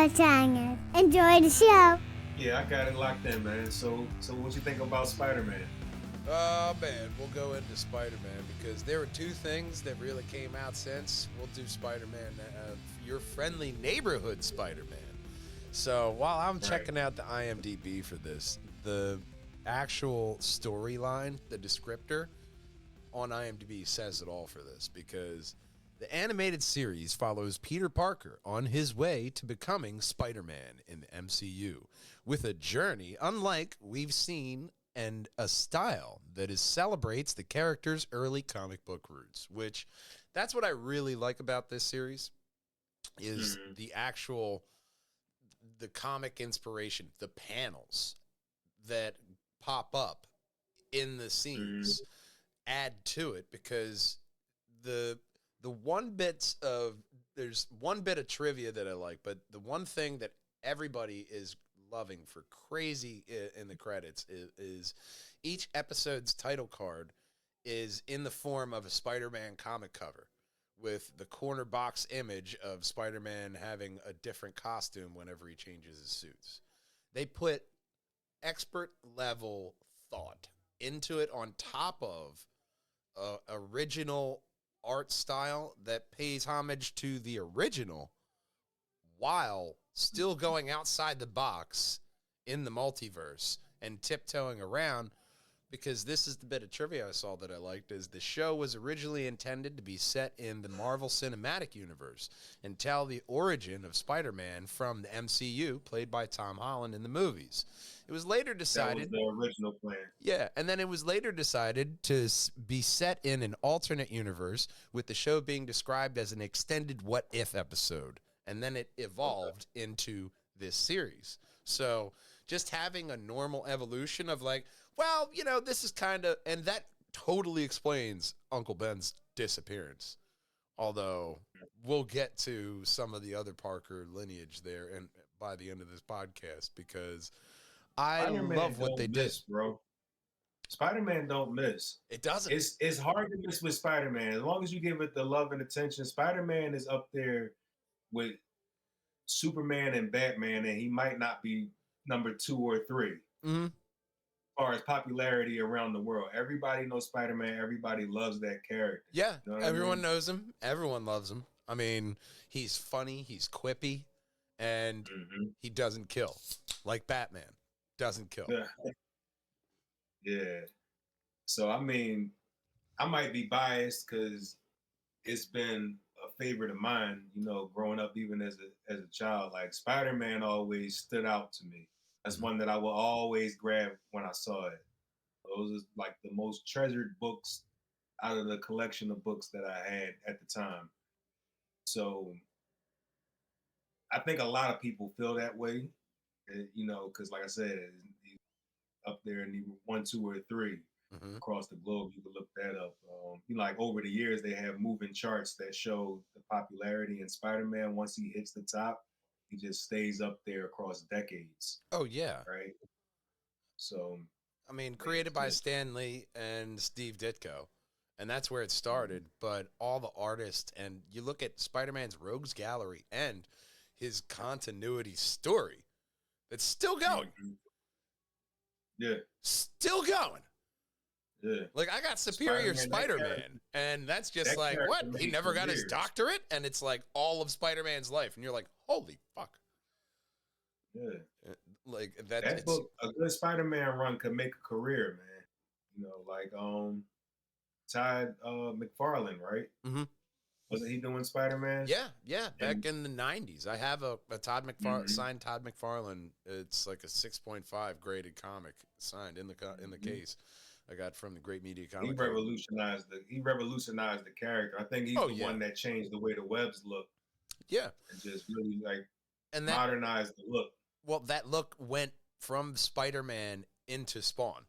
Changers. Enjoy the show. Yeah, I got it locked in, man. So what you think about Spider-Man? Man, we'll go into Spider-Man because there were two things that really came out since. We'll do Spider-Man, your friendly neighborhood Spider-Man. So while I'm checking out the IMDb for this, the actual storyline, the descriptor on IMDb says it all for this because the animated series follows Peter Parker on his way to becoming Spider-Man in the MCU with a journey unlike we've seen and a style that celebrates the character's early comic book roots, which that's what I really like about this series is the comic inspiration, the panels that pop up in the scenes add to it because there's one bit of trivia that I like, but the one thing that everybody is loving for crazy in the credits is each episode's title card is in the form of a Spider-Man comic cover with the corner box image of Spider-Man having a different costume whenever he changes his suits. They put expert level thought into it on top of original art style that pays homage to the original while still going outside the box in the multiverse and tiptoeing around, because this is the bit of trivia I saw that I liked, is the show was originally intended to be set in the Marvel Cinematic Universe and tell the origin of Spider-Man from the MCU, played by Tom Holland in the movies. It was later decided... That was the original plan. Yeah, and then it was later decided to be set in an alternate universe, with the show being described as an extended what-if episode. And then it evolved into this series. So just having a normal evolution of like, well, this is kind of, and that totally explains Uncle Ben's disappearance. Although we'll get to some of the other Parker lineage there and by the end of this podcast, because I love what they did, bro. Spider-Man don't miss. It doesn't. It's hard to miss with Spider-Man. As long as you give it the love and attention, Spider-Man is up there with Superman and Batman, and he might not be number 2 or 3 as far as popularity around the world. Everybody knows Spider-Man. Everybody loves that character. Yeah, everyone knows him. Everyone loves him. I mean, he's funny, he's quippy, and he doesn't kill. Like Batman doesn't kill. Yeah. So, I mean, I might be biased because it's been a favorite of mine, growing up, even as a child. Like Spider-Man always stood out to me. That's one that I will always grab when I saw it. Those are like the most treasured books out of the collection of books that I had at the time. So I think a lot of people feel that way, because like I said, he's up there in the 1, 2, or 3. Across the globe. You can look that up. Like over the years, they have moving charts that show the popularity in Spider-Man. Once he hits the top, he just stays up there across decades. Oh, yeah. Right? So, I mean, created by Stan Lee and Steve Ditko, and that's where it started. But all the artists, and you look at Spider-Man's Rogues Gallery and his continuity story, it's still going. Yeah. Still going. Yeah. Like, I got Superior Spider-Man, and that's just like, what? He never got his doctorate? And it's like all of Spider-Man's life. And you're like, holy fuck. Yeah. Like, that book, a good Spider-Man run could make a career, man. Like Todd McFarlane, right? Wasn't he doing Spider-Man? Yeah. Back in the 90s. I have a Todd McFarlane, signed Todd McFarlane. It's like a 6.5 graded comic signed in the case. I got from the Great Media Comic. He revolutionized the character. I think he's the one that changed the way the webs look. Yeah. And just really modernized the look. Well, that look went from Spider-Man into Spawn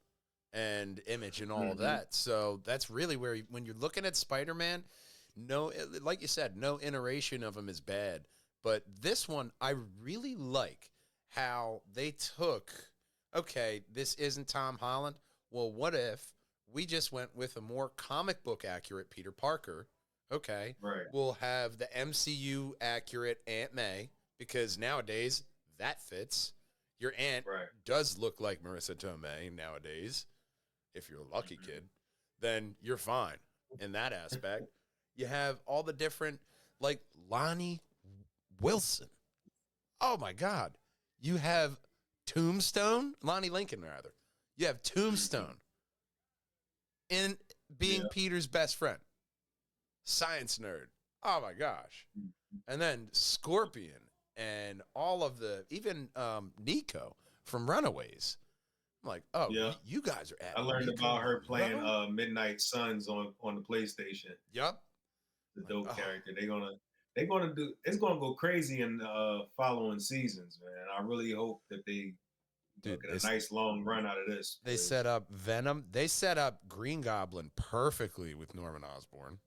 and Image and all of that. So that's really where, when you're looking at Spider-Man, like you said, no iteration of him is bad. But this one, I really like how they took, okay, this isn't Tom Holland. Well, what if we just went with a more comic book accurate Peter Parker? Okay. Right. We'll have the MCU accurate Aunt May, because nowadays that fits. Your aunt Right. does look like Marissa Tomei nowadays. If you're a lucky kid, then you're fine in that aspect. You have all the different, like Lonnie Wilson. Oh my God. You have Tombstone, Lonnie Lincoln, rather. You have Tombstone in being Peter's best friend, science nerd. Oh my gosh. And then Scorpion and all of the, even Nico from Runaways. I'm like, oh, Yeah. you guys are at I learned Nico about her playing level? Midnight Suns on the PlayStation. Yup. The dope Oh. character. They're gonna do. It's gonna go crazy in following seasons, man. I really hope that they Dude, get a nice long run out of this. They set up Venom. They set up Green Goblin perfectly with Norman Osborn.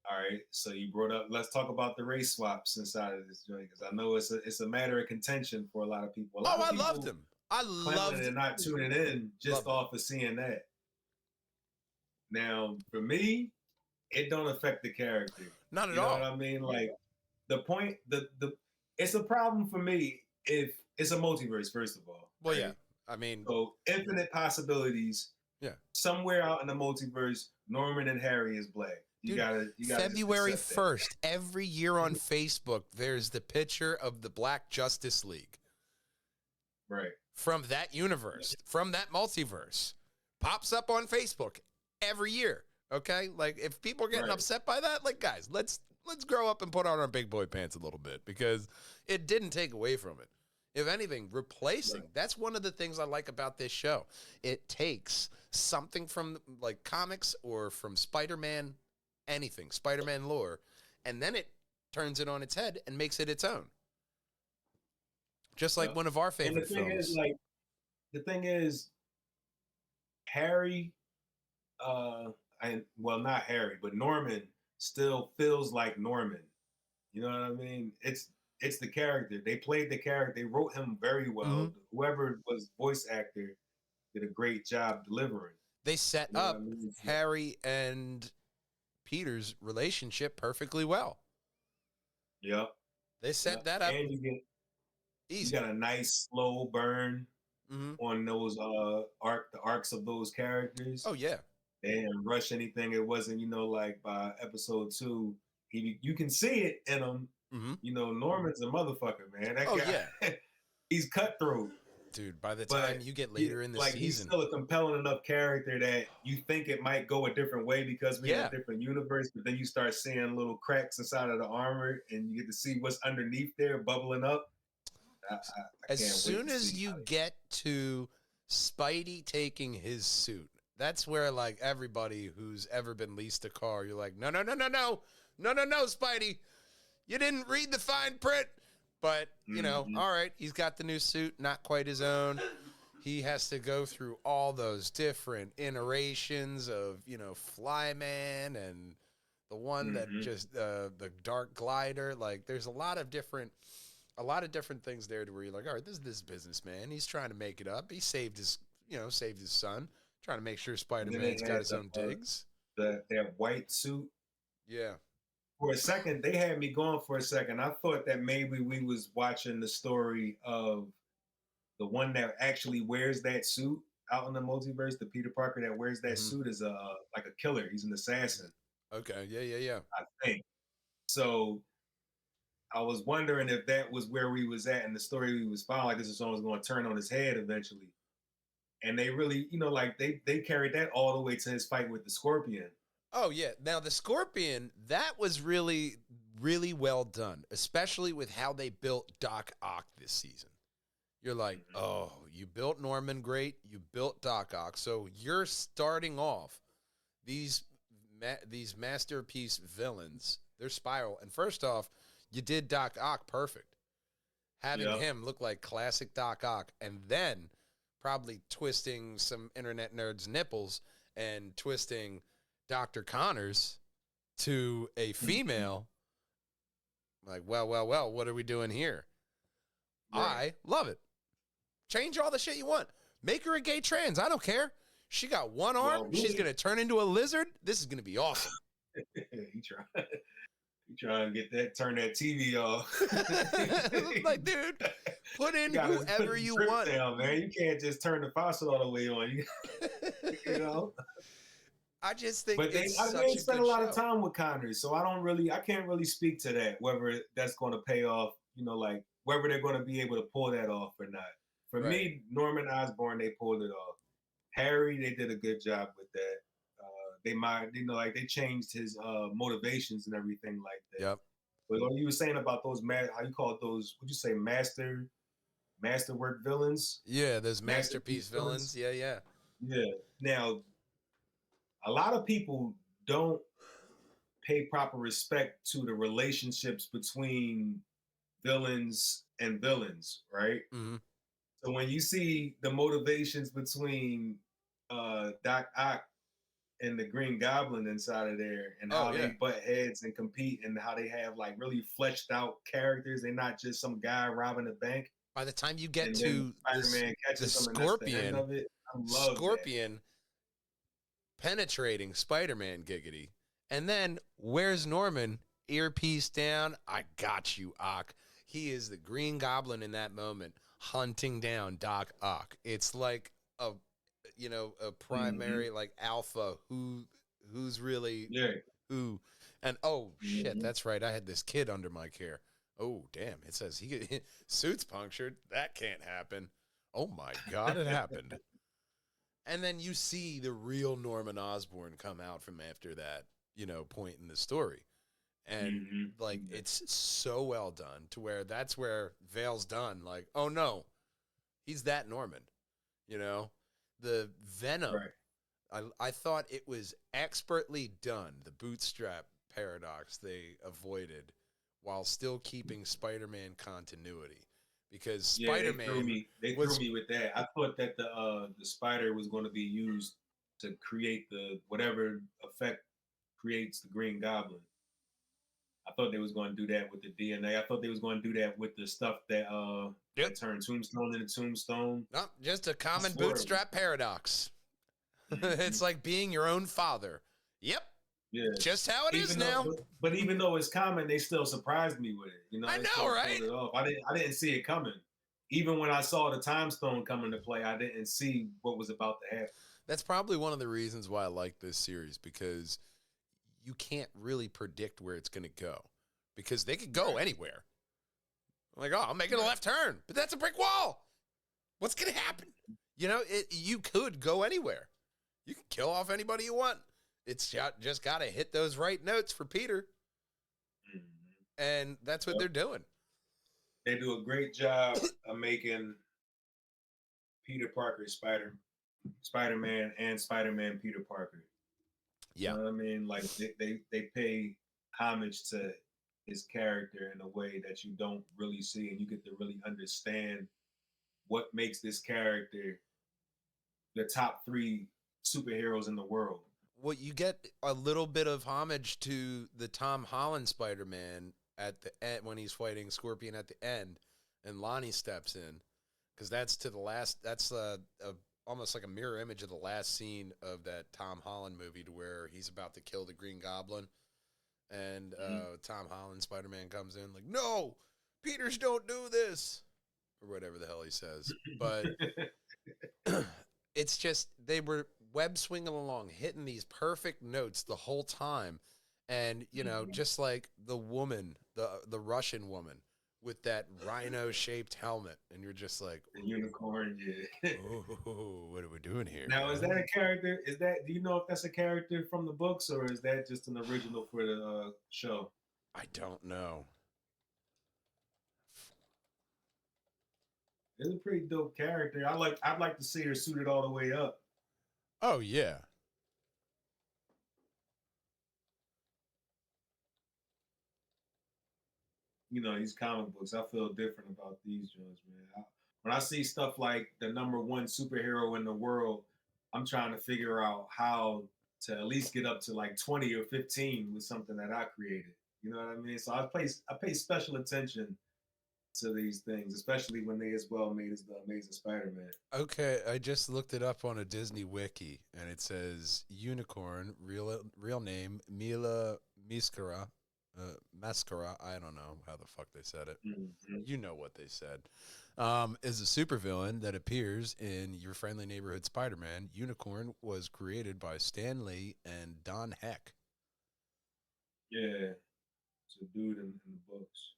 All right, so you brought up. Let's talk about the race swaps inside of this joint because I know it's a matter of contention for a lot of people. I loved him. I loved it. Not tuning in just off of seeing that. Now, for me, it don't affect the character. Not at you know all. What I mean, like the point, the it's a problem for me if it's a multiverse. First of all, Well, right? yeah. I mean, So infinite possibilities. Yeah. Somewhere out in the multiverse, Norman and Harry is black. You gotta February 1st, every year on Facebook, there's the picture of the Black Justice League. Right. From that universe, from that multiverse. Pops up on Facebook every year. Okay? Like, if people are getting upset by that, like, guys, let's grow up and put on our big boy pants a little bit because it didn't take away from it. If anything, replacing. Right. That's one of the things I like about this show. It takes something from, like, comics or from Spider-Man, anything, Spider-Man lore, and then it turns it on its head and makes it its own. Just like one of our favorite films. The thing is, Harry, not Harry, but Norman still feels like Norman. You know what I mean? It's the character. They played the character. They wrote him very well. Mm-hmm. Whoever was voice actor did a great job delivering. They set up Harry and Peter's relationship perfectly well. Yep. They set that up. And you got a nice slow burn on those the arcs of those characters. Oh yeah. They didn't rush anything. It wasn't, like by episode 2, you can see it in him. Mm-hmm. Norman's a motherfucker, man. That guy, yeah. He's cutthroat. Dude, by the time you get later in the season, he's still a compelling enough character that you think it might go a different way because we're in a different universe, but then you start seeing little cracks inside of the armor and you get to see what's underneath there bubbling up. As soon as you get to Spidey taking his suit, that's where, like, everybody who's ever been leased a car, you're like, no, Spidey, you didn't read the fine print. But, all right, he's got the new suit, not quite his own. He has to go through all those different iterations of, Flyman and the one that just, the Dark Glider. Like, there's a lot of different things there to where you're like, all right, this is this businessman. He's trying to make it up. He saved his son, trying to make sure Spider-Man's got his own digs. That white suit. Yeah. For a second, they had me going for a second. I thought that maybe we was watching the story of the one that actually wears that suit out in the multiverse. The Peter Parker that wears that suit is like a killer. He's an assassin. Okay, yeah. I think. So I was wondering if that was where we was at in the story we was following. Like this is someone's going to turn on his head eventually. And they really, they carried that all the way to his fight with the Scorpion. Oh, yeah. Now, the Scorpion, that was really, really well done, especially with how they built Doc Ock this season. You're like, oh, you built Norman great, you built Doc Ock, so you're starting off these masterpiece villains, their spiral. And first off, you did Doc Ock perfect. Having him look like classic Doc Ock, and then probably twisting some internet nerds' nipples and twisting Dr. Connors to a female, like, well, what are we doing here? Right. I love it. Change all the shit you want. Make her a gay trans. I don't care. She got one arm. She's going to turn into a lizard. This is going to be awesome. He tried. You trying to turn that TV off. Like, dude, put in you whoever put you drip want. down, man. You can't just turn the faucet all the way on. You know. I just think But it's they such a spent good a lot show. of time with Connors, so I can't really speak to that, whether that's going to pay off, you know, like whether they're going to be able to pull that off or not. For Right. me, Norman Osborn, they pulled it off. Harry, they did a good job with that. Like they changed his motivations and everything like that. Yep. But what you were saying about those, how you call it those? Would you say masterwork villains? Yeah, those masterpiece villains. Yeah, yeah. Yeah. Now, a lot of people don't pay proper respect to the relationships between villains and villains, right? Mm-hmm. So when you see the motivations between Doc Ock and the Green Goblin inside of there, and how they butt heads and compete, and how they have like really fleshed out characters, they're not just some guy robbing a bank. By the time you get to Spider-Man catches the him, and that's the end of it. I love Scorpion penetrating Spider-Man giggity. And then where's Norman? Earpiece down. I got you, Ock. He is the Green Goblin in that moment, hunting down Doc Ock. It's like a primary like alpha who's really who. And oh shit, that's right. I had this kid under my care. Oh damn, it says he suit's punctured. That can't happen. Oh my god, it happened. And then you see the real Norman Osborn come out from after that, point in the story. And like it's so well done to where that's where Vale's done. Like, oh no, he's that Norman. The Venom. Right. I thought it was expertly done. The bootstrap paradox they avoided while still keeping Spider-Man continuity. Because Spider-Man they threw me with that. I thought that the spider was going to be used to create the whatever effect creates the Green Goblin. I thought they was going to do that with the DNA. I thought they was going to do that with the stuff that that turned Tombstone into Tombstone. No, just a common bootstrap paradox. It's like being your own father. Yep. Yeah. Just how it is now. But even though it's common, they still surprised me with it. I know, right? I didn't see it coming. Even when I saw the Time Stone come into play, I didn't see what was about to happen. That's probably one of the reasons why I like this series, because you can't really predict where it's going to go, because they could go anywhere. Like, oh, I'm making a left turn, but that's a brick wall. What's going to happen? You could go anywhere. You can kill off anybody you want. It's just got to hit those right notes for Peter. And that's what they're doing. They do a great job of making Peter Parker Spider-Man and Spider-Man Peter Parker. Yeah. You know what I mean? Like they pay homage to his character in a way that you don't really see, and you get to really understand what makes this character the top 3 superheroes in the world. Well, you get a little bit of homage to the Tom Holland Spider-Man at the end when he's fighting Scorpion at the end, and Lonnie steps in, because that's to the last. That's almost like a mirror image of the last scene of that Tom Holland movie, to where he's about to kill the Green Goblin, and Tom Holland Spider-Man comes in like, "No, Peters don't do this," or whatever the hell he says. But it's just they were web swinging along, hitting these perfect notes the whole time. And, just like the woman, the Russian woman with that rhino-shaped helmet. And you're just like... The unicorn, yeah. Oh, what are we doing here? Now, is that a character? Do you know if that's a character from the books, or is that just an original for the show? I don't know. It's a pretty dope character. I'd like to see her suited all the way up. Oh, yeah. These comic books, I feel different about these joints, man. When I see stuff like the #1 superhero in the world, I'm trying to figure out how to at least get up to like 20 or 15 with something that I created. You know what I mean? So I pay special attention to these things, especially when they as well made as the Amazing Spider-Man. Okay, I just looked it up on a Disney wiki, and it says unicorn, real name Mila Miskara, Mascara, I don't know how the fuck they said it. Mhm. You know what they said. Is a supervillain that appears in Your Friendly Neighborhood Spider-Man. Unicorn was created by Stan Lee and Don Heck. Yeah, it's a dude in the books.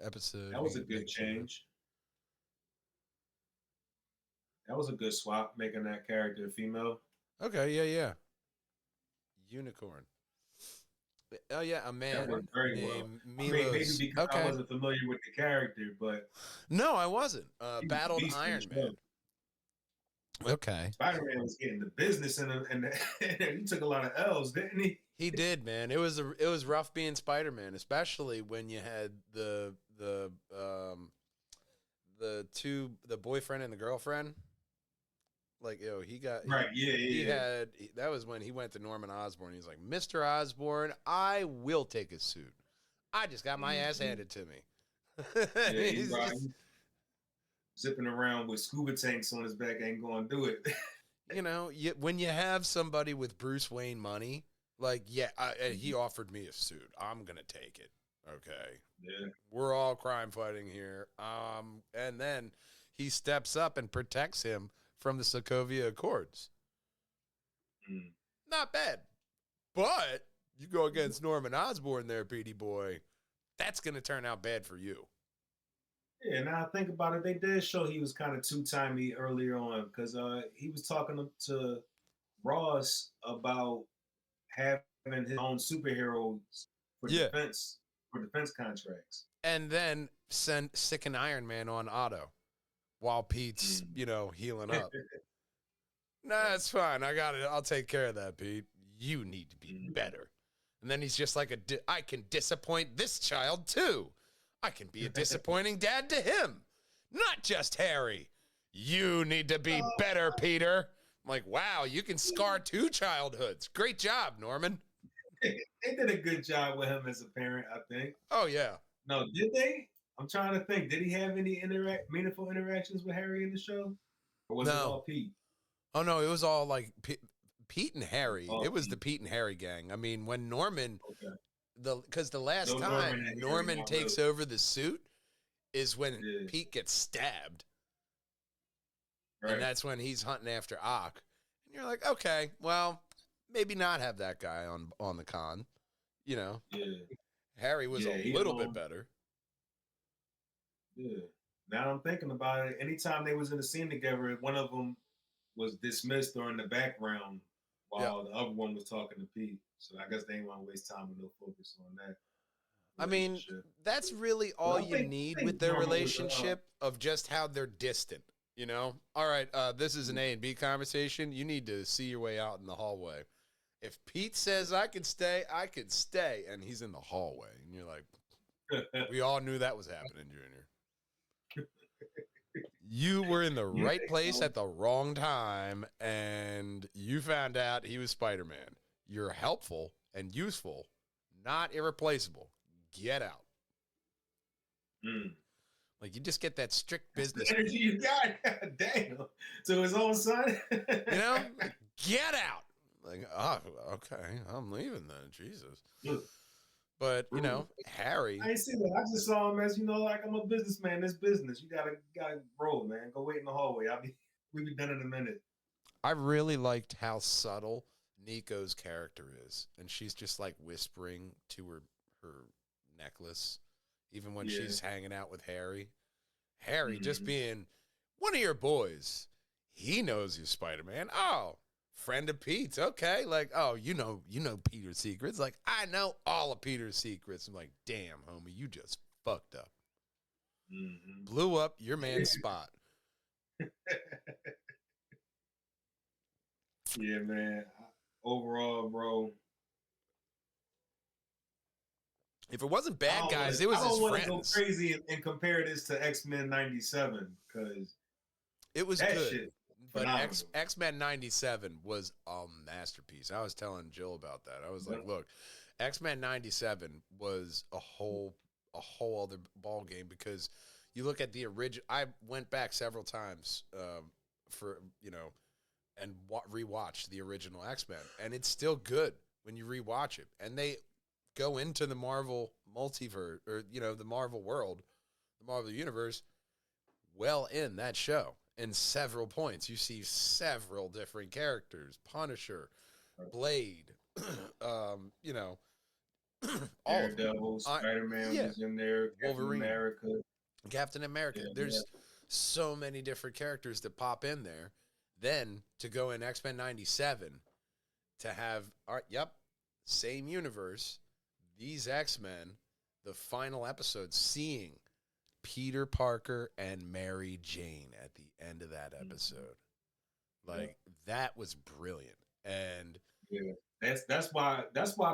Episode. That was a we good make- change. That was a good swap, making that character female. Okay, yeah. Unicorn. Oh yeah, a man That worked very well. named I mean, maybe Milos. because I Okay. wasn't familiar with the character, but No, I wasn't. he was a Battled beast in the Iron show. Man. Okay. Spider-Man was getting the business, and he took a lot of L's, didn't he? He did, man. It was rough being Spider-Man, especially when you had the boyfriend and the girlfriend. Like, he got Right? Yeah, he yeah. had that was when he went to Norman Osborn. He's like, Mr. Osborn, I will take a suit. I just got my ass Mhm. handed to me. Yeah, He's he's right. just- Zipping around with scuba tanks on his back ain't gonna do it. when you have somebody with Bruce Wayne money, like, he offered me a suit. I'm gonna take it. Okay, Yeah. we're all crime fighting here. And then he steps up and protects him from the Sokovia Accords. Mm. Not bad, but you go against Norman Osborn there, Petey boy. That's gonna turn out bad for you. Yeah, now I think about it, they did show he was kind of two-timey earlier on because he was talking to Ross about having his own superheroes for Yeah. defense contracts. And then sick an Iron Man on Otto while Pete's, healing up. Nah, it's fine. I got it. I'll take care of that, Pete. You need to be better. And then he's just like, I can disappoint this child too. I can be a disappointing dad to him, not just Harry. You need to be better, Peter. I'm like, wow, you can scar two childhoods. Great job, Norman. They did a good job with him as a parent, I think. Oh, yeah. No, did they? I'm trying to think. Did he have any meaningful interactions with Harry in the show? Or was it No. all Pete? Oh, no, it was all like Pete and Harry. Oh, It was the Pete. Pete and Harry gang. I mean, when Norman, Okay. because the last No, time Norman and Harry Norman got takes rid over the suit is when Yeah. Pete gets stabbed. Right. And that's when he's hunting after Ock. And you're like, okay, well, maybe not have that guy on the con. Yeah. Harry was Yeah, a he little alone. bit better. Yeah. Now I'm thinking about it. Anytime they was in a scene together, one of them was dismissed or in the background while the other one was talking to Pete. So I guess they ain't want to waste time with no focus on that. I mean, relationship. that's really all I you think- need think with their Norman was, relationship of just how they're distant. All right, this is an A and B conversation. You need to see your way out in the hallway. If Pete says I can stay, and he's in the hallway, and you're like, we all knew that was happening, Junior. You were in the right place at the wrong time, and you found out he was Spider-Man. You're helpful and useful, not irreplaceable. Get out. Mm. Like, you just get that strict business. The energy you got, damn. To his own son. Like, get out. Like, oh, okay, I'm leaving then. Jesus. Ugh. But Harry. I ain't seen that. I just saw him as like I'm a businessman. This business, you gotta roll, man. Go wait in the hallway. We be done in a minute. I really liked how subtle Nico's character is, and she's just like whispering to her necklace, even when Yeah. she's hanging out with Harry. Harry just Mhm. being one of your boys. He knows you're Spider-Man. Oh, friend of Pete's. Okay, like, oh, you know Peter's secrets. Like, I know all of Peter's secrets. I'm like, damn, homie, you just fucked up. Mm-hmm. Blew up your man's spot. Yeah, man. Overall, bro. If it wasn't bad guys, it was I don't his wanna go friends. crazy and compare this to X-Men '97 because It was that good. shit. But phenomenal. X-Men 97 was a masterpiece. I was telling Jill about that. I was like, Yeah. look, X-Men 97 was a whole other ball game because you look at the original. I went back several times for and rewatched the original X-Men, and it's still good when you rewatch it. And they go into the Marvel multiverse, or the Marvel world, the Marvel universe, well in that show. In several points, you see several different characters: Punisher, Blade, you know, all of them. Daredevil, Spider-Man Yeah, was in there, Captain Wolverine, America. Captain America. Yeah, There's so many different characters that pop in there. Then to go in X-Men 97 to have, same universe, these X-Men, the final episode, seeing Peter Parker and Mary Jane at the end of that episode. Like, that was brilliant. And yeah, that's why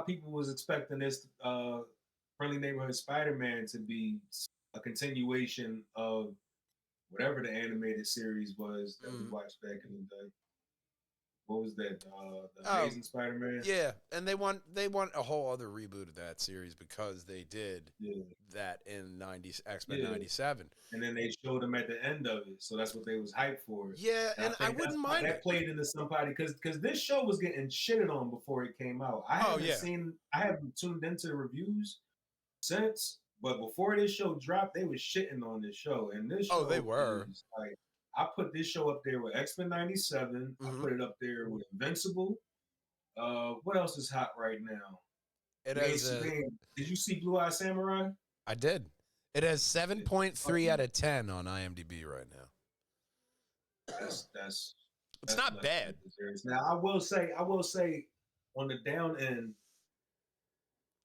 people was expecting this Friendly Neighborhood Spider-Man to be a continuation of whatever the animated series was that we watched back in the day. What was that? The Amazing Spider-Man. Yeah, and they want a whole other reboot of that series because they did that in X-Men 97. And then they showed them at the end of it, so that's what they was hyped for. Yeah, and I wouldn't mind that it. played into somebody because this show was getting shitted on before it came out. I haven't tuned into the reviews since, but before this show dropped, they was shitting on this show, and this show they were like, I put this show up there with X-Men 97. I put it up there with Invincible. What else is hot right now? Did you see Blue Eye Samurai? I did. It has 7.3 out of 10 on IMDb right now. That's not bad. Now I will say on the down end,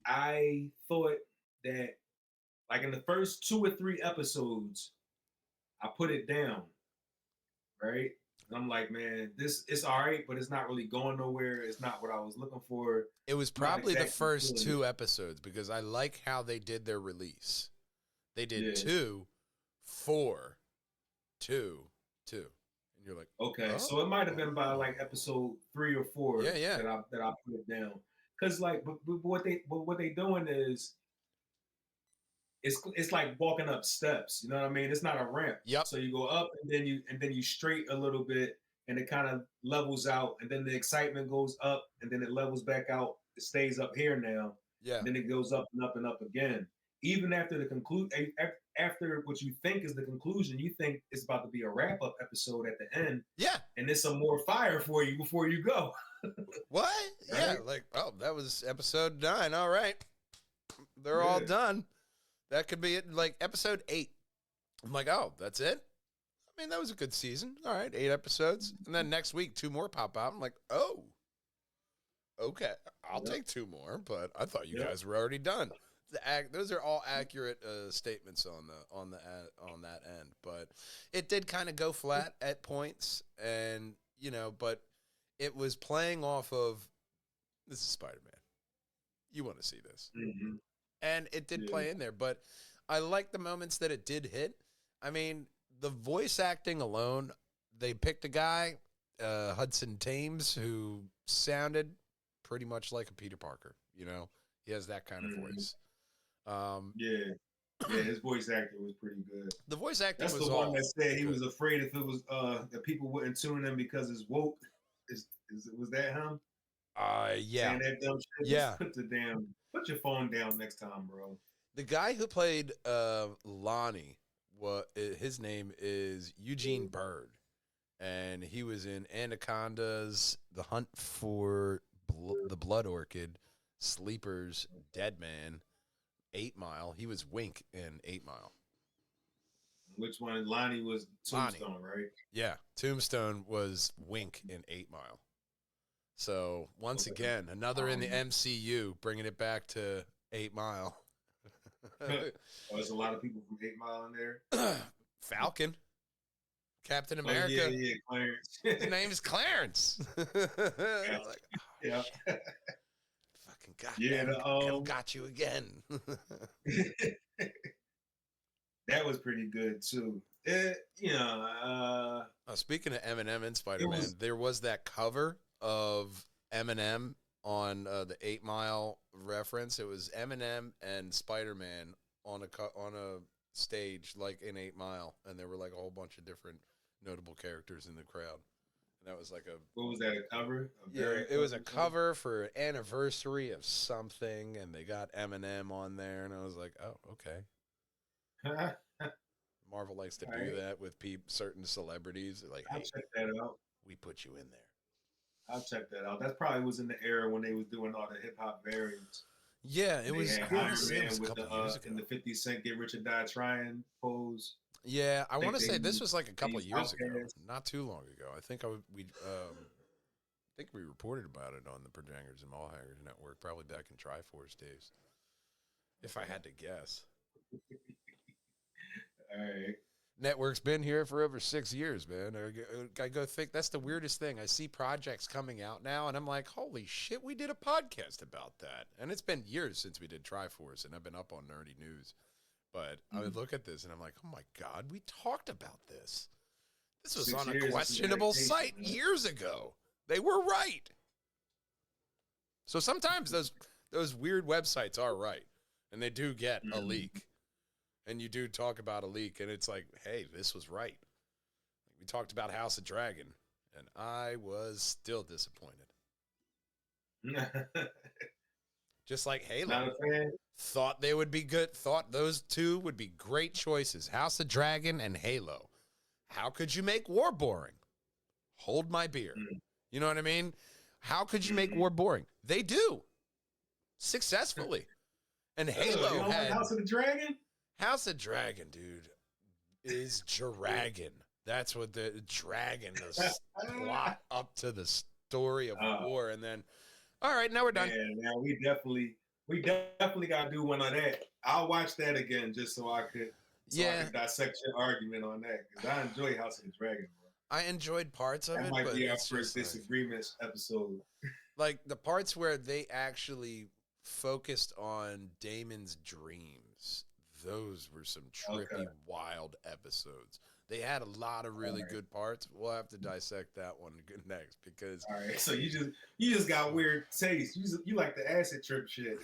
I thought that like in the first 2 or 3 episodes, I put it down. Right? And I'm like, man, it's all right, but it's not really going nowhere. It's not what I was looking for. It was probably the first 2 episodes because I like how they did their release. They did 2, 4, 2, 2. And you're like, okay, so it might have been by like episode 3 or 4 that I put it down. Cause like, but what they doing is, it's like walking up steps. You know what I mean? It's not a ramp. Yep. So you go up and then you straight a little bit, and it kind of levels out, and then the excitement goes up, and then it levels back out. It stays up here now. Yeah. And then it goes up and up and up again. Even after the after what you think is the conclusion, you think it's about to be a wrap up episode at the end. Yeah. And there's some more fire for you before you go. What? Right? Yeah. Like, that was episode 9. All right. They're all done. That could be it. Like episode 8. I'm like, that's it? I mean, that was a good season. All right, 8 episodes. And then next week, 2 more pop out. I'm like, okay, I'll take 2 more, but I thought you guys were already done. Those are all accurate statements on that end. But it did kind of go flat at points, and but it was playing off of, this is Spider-Man. You want to see this. Mm-hmm. And it did play in there, but I like the moments that it did hit. I mean, the voice acting alone, they picked a guy, Hudson Thames, who sounded pretty much like a Peter Parker. He has that kind of voice. His voice acting was pretty good. The voice acting was the one that said he was afraid if it was that people wouldn't tune in because it's woke. Was that him? Yeah. Saying that dumb shit? Yeah. Put your phone down next time, bro. The guy who played Lonnie, his name is Eugene Bird, and he was in Anacondas, The Hunt for the Blood Orchid, Sleepers, Dead Man, 8 Mile. He was Wink in 8 Mile. Which one? Lonnie was Tombstone, right? Yeah, Tombstone was Wink in 8 Mile. So, once again, another in the MCU, bringing it back to 8 Mile. There's a lot of people from 8 Mile in there. Falcon. Captain America. Yeah, Clarence. His name is Clarence. Yeah. Fucking goddamn, got you again. That was pretty good, too. Speaking of Eminem and Spider-Man, there was that cover of Eminem on the 8 Mile reference. It was Eminem and Spider-Man on a stage like in 8 Mile, and there were like a whole bunch of different notable characters in the crowd. And that was like a What was that? A cover? it was a cover for an anniversary of something, and they got Eminem on there, and I was like, oh, okay. Marvel likes to do that with certain celebrities. They're like, I'll hey, check that out. we put you in there. I'll check that out. That probably was in the era when they was doing all the hip hop variants. Yeah, it was. Had Yeah, Iron it Man was a with couple the years ago. in the 50 Cent "Get Rich or Die Trying" pose. Yeah, I want to they say this used- was like a couple they used years ago, Outkast. not too long ago. I think we reported about it on the Projangers and Mallhangers Network, probably back in Triforce days, if I had to guess. All right. Network's been here for over 6 years, man. I go think that's the weirdest thing. I see projects coming out now, and I'm like, holy shit, we did a podcast about that. And it's been years since we did Triforce, and I've been up on Nerdy News. But I would look at this, and I'm like, oh my God, we talked about this. This was 6 on a years is questionable dedication, site man. years ago. They were right. So sometimes those weird websites are right, and they do get a leak. And you do talk about a leak, and it's like, hey, this was right. We talked about House of Dragon, and I was still disappointed. Just like Halo. Not a fan. Thought they would be good. Thought those two would be great choices. House of Dragon and Halo. How could you make war boring? Hold my beer. You know what I mean? How could you make war boring? They do. Successfully. And Halo You don't like had... House of the Dragon? House of Dragon, dude, is dragon. That's what the dragon, the plot up to the story of war. And then, all right, now we're done. Yeah, we definitely got to do one of that. I'll watch that again just so I could dissect your argument on that, because I enjoy House of the Dragon, bro. I enjoyed parts of That it, might but be our it's first just disagreements episode. like the parts where they actually focused on Damon's dreams. Those were some trippy, wild episodes. They had a lot of really good parts. We'll have to dissect that one next because. All right, so you just got weird taste. You like the acid trip shit.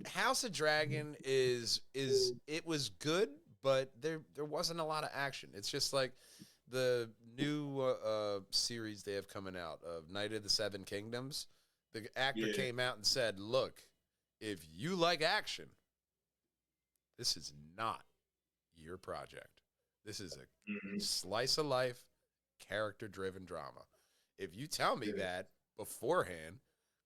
House of Dragon is it was good, but there wasn't a lot of action. It's just like the new series they have coming out of Night of the Seven Kingdoms. The actor came out and said, "Look, if you like action, this is not your project. This is a slice of life, character-driven drama. If you tell me that beforehand,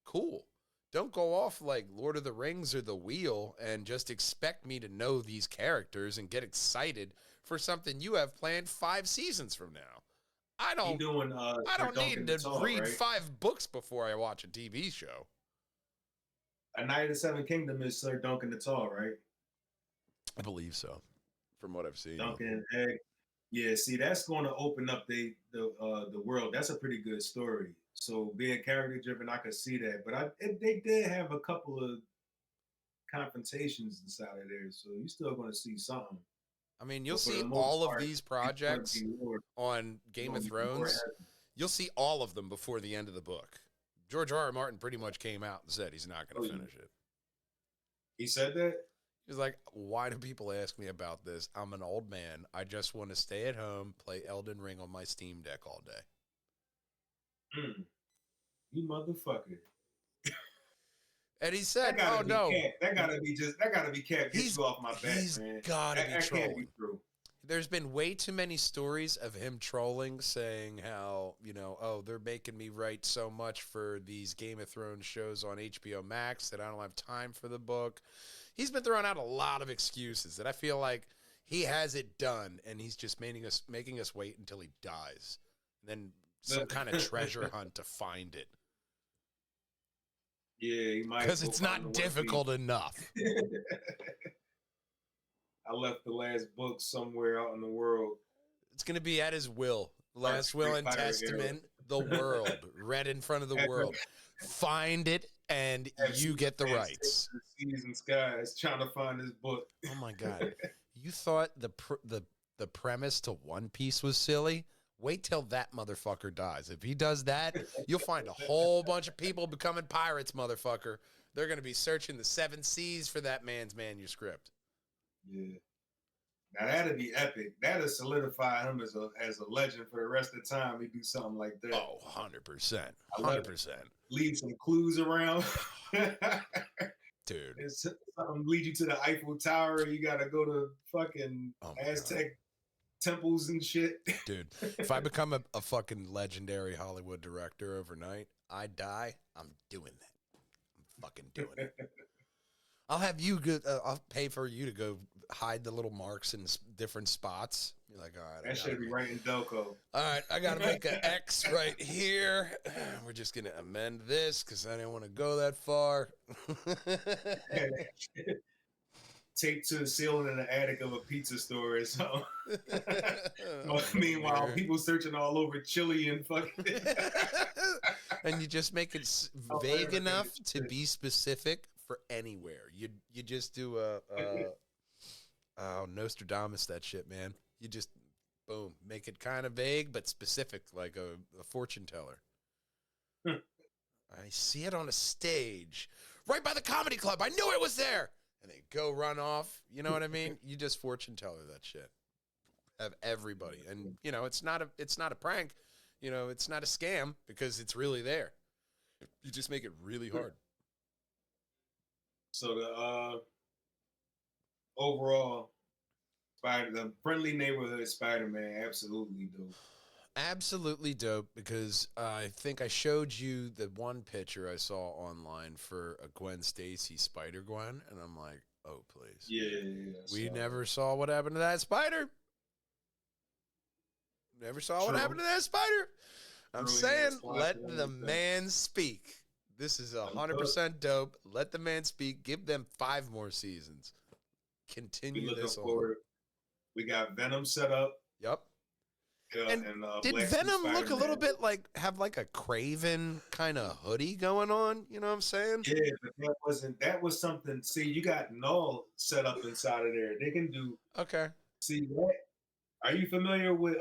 cool. Don't go off like Lord of the Rings or The Wheel and just expect me to know these characters and get excited for something you have planned 5 seasons from now. I don't need to read 5 books before I watch a TV show." A Night of the Seven Kingdom is Sir Duncan the Tall, right? I believe so, from what I've seen. Duncan and Egg. Yeah, see, that's going to open up the world. That's a pretty good story. So being character driven, I could see that. But they did have a couple of confrontations inside of there, so you're still going to see something. I mean, you'll see all of these projects on Game of Thrones. You'll see all of them before the end of the book. George R.R. Martin pretty much came out and said he's not going to finish it. He said that? He's like, why do people ask me about this? I'm an old man. I just want to stay at home, play Elden Ring on my Steam Deck all day. You motherfucker. And he said, "Oh no, that gotta be Cap. Get you off my back, man. He's gotta be trolling." Can't be true. There's been way too many stories of him trolling, saying how, oh, they're making me write so much for these Game of Thrones shows on HBO Max that I don't have time for the book. He's been throwing out a lot of excuses that I feel like he has it done, and he's just making us wait until he dies, and then some kind of treasure hunt to find it. Yeah, he might, because it's not difficult enough. I left the last book somewhere out in the world. It's going to be at his will. Last will and testament, the world, read in front of the world. Find it, and you get the rights. Seas and skies, trying to find this book. Oh my God! You thought the premise to One Piece was silly? Wait till that motherfucker dies. If he does that, you'll find a whole bunch of people becoming pirates, motherfucker. They're going to be searching the 7 seas for that man's manuscript. Yeah. Now that'd be epic. That'd solidify him as a legend for the rest of the time. He do something like that. Oh, 100%. I love 100%. Leave some clues around. Dude. It's something lead you to the Eiffel Tower. You gotta go to fucking Oh my Aztec God. temples and shit. Dude, if I become a fucking legendary Hollywood director overnight, I die, I'm doing that. I'm fucking doing it. I'll have you go, I'll pay for you to go hide the little marks in different spots. You're like, all right. That should be right in Delco. All right, I got to make an X right here. We're just going to amend this because I didn't want to go that far. Tape to the ceiling in the attic of a pizza store or something. Meanwhile, people searching all over Chile and fucking. And you just make it vague enough to be specific for anywhere. You just do Nostradamus that shit, man. You just boom, make it kind of vague but specific, like a fortune teller. I see it on a stage right by the comedy club. I knew it was there. And they go run off. You know what I mean? You just fortune teller that shit. Have everybody. And you know, it's not a prank. You know, it's not a scam because it's really there. You just make it really hard. So the overall the friendly neighborhood Spider-Man, absolutely dope. Absolutely dope because I think I showed you the one picture I saw online for a Gwen Stacy Spider-Gwen, and I'm like, oh, please. Yeah. We never saw what happened to that spider. Never saw what happened to that spider. I'm Really saying, nice let watching the everything. man speak. This is 100% dope. Let the man speak. Give them 5 more seasons. We Continue looking this on. forward. We got Venom set up. Yep. And Did Black Venom Suit look a little Spider-Man. bit like, have like a Craven kind of hoodie going on? You know what I'm saying? Yeah, but that was something. See, you got Null set up inside of there. They can do. Okay. See that? Are you familiar with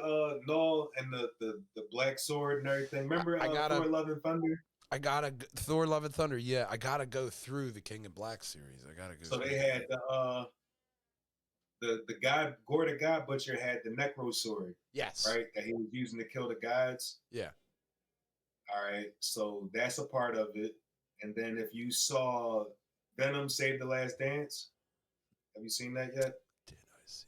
Null and the black sword and everything? Remember I gotta- Thor: Love and Thunder? I gotta Thor: Love and Thunder. Yeah, I gotta go through the King of Black series. I gotta go. So through they had the guy Gore the God Butcher had the Necro sword, yes, right? That he was using to kill the gods. Yeah. All right, so that's a part of it. And then if you saw Venom Save the Last Dance, have you seen that yet? Did I see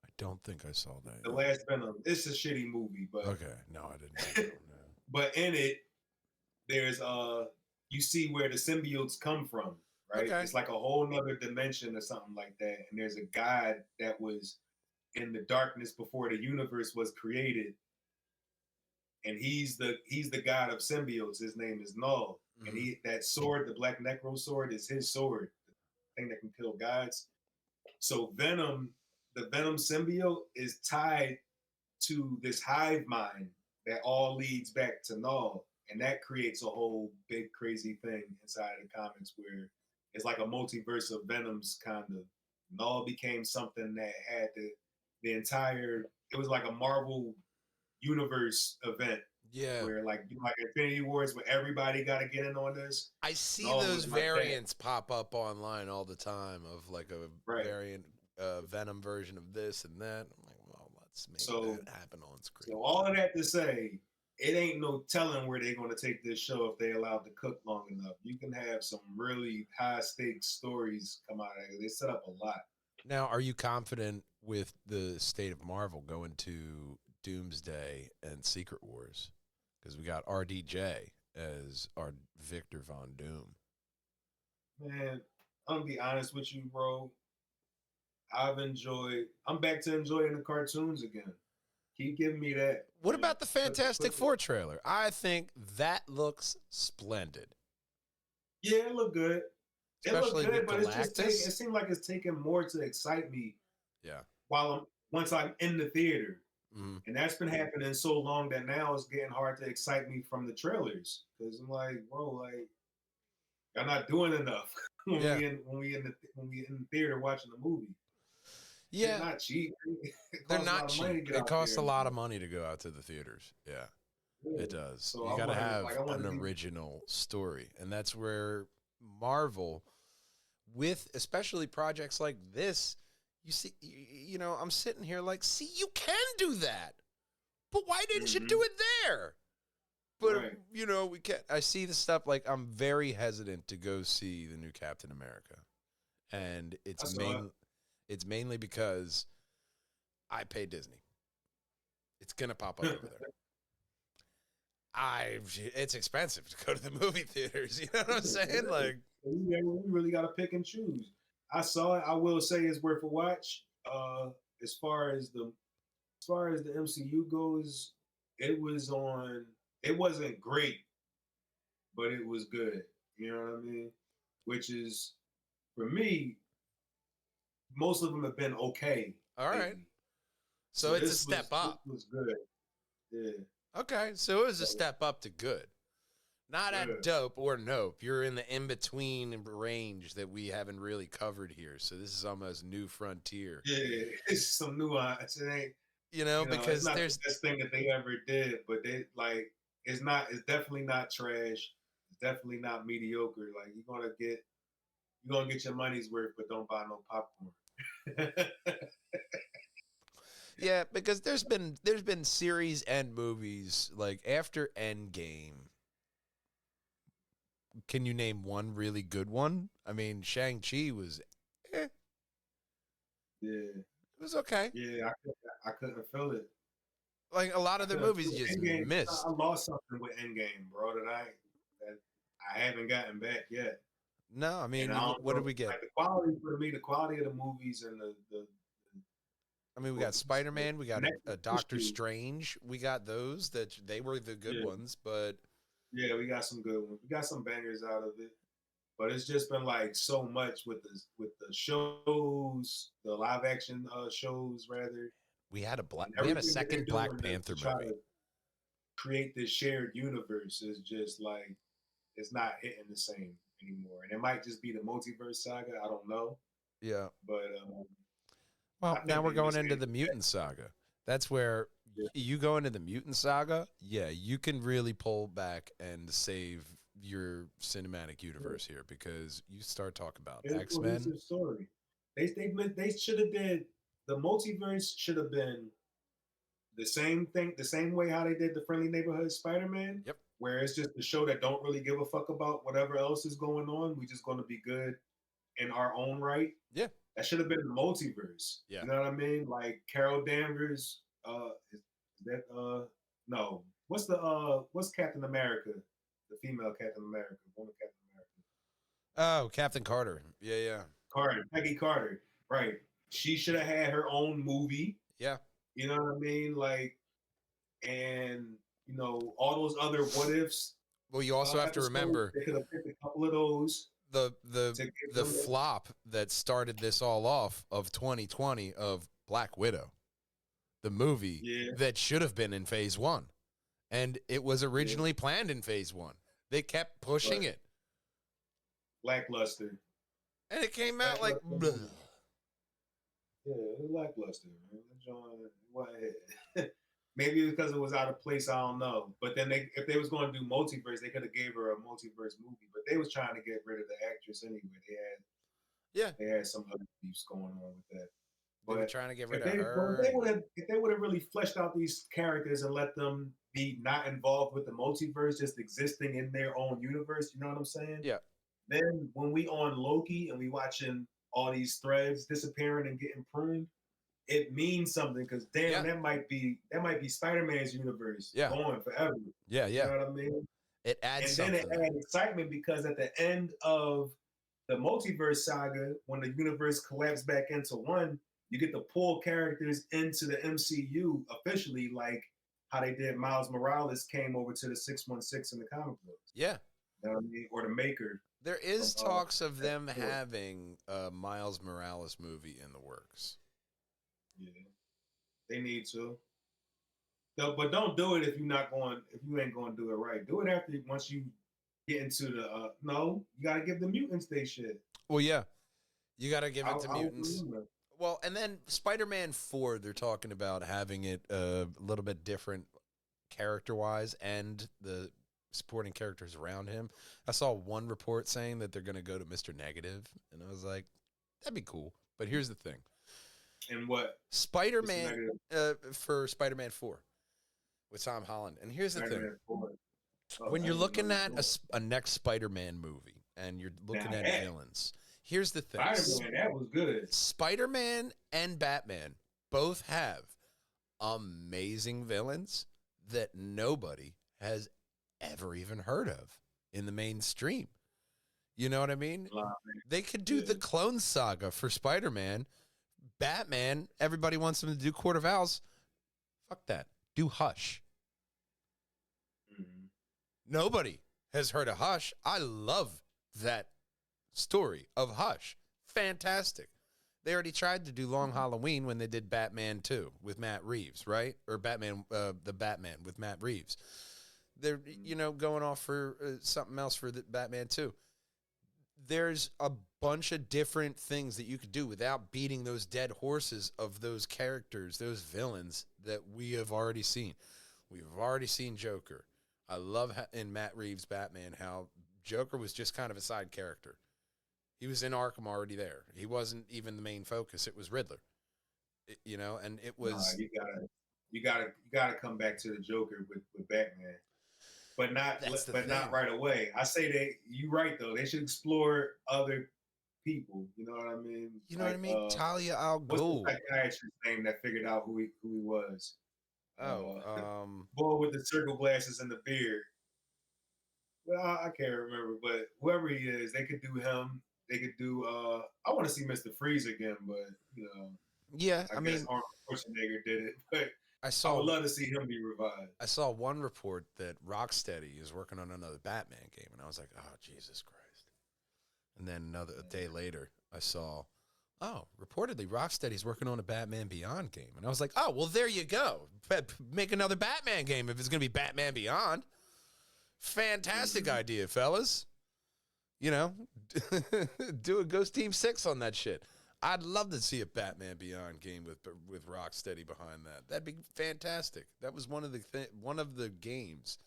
that? I don't think I saw that. The last Venom. It's a shitty movie, but Okay, no, I didn't. No. but in it, there's you see where the symbiotes come from, right? Okay. It's like a whole nother dimension or something like that. And there's a god that was in the darkness before the universe was created. And he's the god of symbiotes. His name is Null. Mhm. And that sword, the Black Necro sword, is his sword, the thing that can kill gods. So Venom, the Venom symbiote, is tied to this hive mind that all leads back to Null. And that creates a whole big crazy thing inside of the comics where it's like a multiverse of Venoms kind of. Null became something that had the entire, it was like a Marvel universe event Yeah, where like Infinity Wars where everybody got to get in on this. I see Null those was like that. variants pop up online all the time of like a Right. variant Venom version of this and that. I'm like, well, let's make So- that happen on screen. So all of that to say, it ain't no telling where they're going to take this show if they allowed to cook long enough. You can have some really high stakes stories come out of it. They set up a lot. Now, are you confident with the state of Marvel going to Doomsday and Secret Wars? Because we got RDJ as our Victor Von Doom. Man, I'm gonna be honest with you, bro. I'm back to enjoying the cartoons again. Keep giving me that. What about the Put- Fantastic put- Four trailer? I think that looks splendid. Yeah, it looked good. Especially it looked good, with but it's just Galactus. it seemed like it's taking more to excite me Yeah. once I'm in the theater. Mhm. And that's been happening so long that now it's getting hard to excite me from the trailers. Because I'm like, bro, like, y'all not doing enough when Yeah. we in the theater watching the movie. Yeah. They're not cheap. It They're costs a lot not of money to cheap. get It out costs a there. lot of money to go out to the theaters. Yeah, Yeah. it does. So You I got to wanna- have like, I wanna an be- original story. And that's where Marvel, with especially projects like this, you see, I'm sitting here like, see, you can do that, but why didn't you Mhm. do it there? But Right. we can't. I see the stuff like I'm very hesitant to go see the new Captain America, and I saw it. it's mainly because I pay Disney. It's gonna pop up over there. It's expensive to go to the movie theaters. You know what I'm saying? Like, We really got to pick and choose. I saw it. I will say it's worth a watch. As far as the MCU goes, it was on. It wasn't great, but it was good. You know what I mean? Which is for me, most of them have been okay all right, lately. so So it's a step this up. was good. Yeah, Okay, so it was a so, step up to good. Not at yeah. dope or nope. You're in the in between range that we haven't really covered here. So this is almost new frontier. Yeah, it's some nuance. It ain't, it's Because not the there's best thing that they ever did, but they like it's not. It's definitely not trash. It's definitely not mediocre. Like you're gonna get your money's worth, but don't buy no popcorn. yeah, because there's been series and movies like after Endgame. Can you name one really good one? I mean, Shang-Chi was Yeah, it was okay. yeah. I couldn't feel it. Like a lot I of their couldn't movies feel it. just Endgame. I missed. lost something with Endgame, bro. That I haven't gotten back yet. No, I And mean, I don't what did know, we get? like the quality for me, the quality of the movies and the I mean, we got movies, the Spider-Man, we got connective a Doctor tissue. Strange. We got those that they were the good Yeah, ones, but yeah, we got some good ones. We got some bangers out of it. But it's just been like so much with the shows, the live action shows rather, and we had a everything that they're second Black doing to Panther try movie. to create this shared universe is just like it's not hitting the same anymore. And it might just be the multiverse saga. I don't know, Yeah. but Well, I now think we're they going missed into it. the Mutant Saga. That's where Yeah, you go into the Mutant Saga. Yeah, you can really pull back and save your cinematic yeah. universe here because you start talking about It's a X-Men. cohesive story. They should have did the multiverse should have been the same thing, the same way how they did the Friendly Neighborhood Spider-Man, Yep. where it's just a show that don't really give a fuck about whatever else is going on. We just going to be good in our own right. Yeah. That should have been the multiverse. Yeah. You know what I mean? Like Carol Danvers. Is that no? What's Captain America? The female Captain America, woman Captain America. Oh, Captain Carter. Yeah, yeah. Carter, Peggy Carter. Right. She should have had her own movie. Yeah. You know what I mean? Like, and all those other what ifs Well, you also have to episodes. remember They could have picked a couple of those the the to give the them. flop that started this all off of 2020 of Black Widow, the movie Yeah, that should have been in phase 1, and it was yeah, originally planned in phase 1. They kept pushing but it, lackluster, and it came out like lackluster bleh. movie. Yeah, it was lackluster, man. That joint wasn't- Maybe because it was out of place, I don't know. But then if they was going to do multiverse, they could have gave her a multiverse movie. But they was trying to get rid of the actress anyway. Yeah, They had some other beefs going on with that. they were But trying to get rid if of they well, her. if they would have really fleshed out these characters and let them be not involved with the multiverse, just existing in their own universe, you know what I'm saying? Yeah, Then when we on Loki and we watching all these threads disappearing and getting pruned, it means something because damn, yeah, that might be Spider-Man's universe yeah, going forever. yeah, You yeah. know what I mean? It adds And then it something. adds excitement because at the end of the multiverse saga, when the universe collapsed back into one, you get to pull characters into the MCU officially, like how they did Miles Morales came over to the 616 in the comic books. Yeah, You know what I mean? Or the maker there from is talks of them X-Men. having a Miles Morales movie in the works. Yeah, they need to. But don't do it if you ain't going to do it right. Do it after once you get into the no, you got to give the mutants they shit. Well, yeah, you got to give it to I'll mutants. Well, and then Spider-Man 4, they're talking about having it a little bit different character-wise and the supporting characters around him. I saw one report saying that they're going to go to Mr. Negative, and I was like, that'd be cool. But here's the thing. And what? What's the Spider-Man negative? for Spider-Man 4 with Tom Holland. And here's the thing. Spider-Man 4. Oh, When I you're didn't even know looking you at were doing a next Spider-Man movie and you're looking Now at that villains, here's the thing. Spider-Man, that was good. Spider-Man and Batman both have amazing villains that nobody has ever even heard of in the mainstream. You know what I mean? Wow, They could do yeah. the Clone Saga for Spider-Man. Batman, everybody wants him to do Court of Owls. Fuck that. Do Hush. Mhm. Nobody has heard of Hush. I love that story of Hush. Fantastic. They already tried to do Long Halloween when they did Batman 2 with Matt Reeves, right? Or Batman, the Batman with Matt Reeves. They're, going off for something else for the Batman 2. There's a bunch of different things that you could do without beating those dead horses of those characters, those villains that we have already seen. We've already seen Joker. I love in Matt Reeves' Batman how Joker was just kind of a side character. He was in Arkham already there. He wasn't even the main focus. It was Riddler, and it was. You gotta come back to the Joker with Batman, but That's the not thing. right away. I say you're right though. They should explore other people. You know what I mean? You know what I mean? Talia al What's the Ghul. psychiatrist's name that figured out who he was? Oh, Boy with the circle glasses and the beard. Well, I can't remember, but whoever he is, they could do him. They could do. I want to see Mr. Freeze again, but yeah. I guess Arnold Schwarzenegger did it. But I would love to see him be revived. I saw one report that Rocksteady is working on another Batman game, and I was like, oh, Jesus Christ. And then a day later, I saw, reportedly Rocksteady's working on a Batman Beyond game. And I was like, oh, well, there you go. Make another Batman game if it's going to be Batman Beyond. Fantastic idea, fellas. Do a Ghost Team 6 on that shit. I'd love to see a Batman Beyond game with Rocksteady behind that. That'd be fantastic. That was one of the games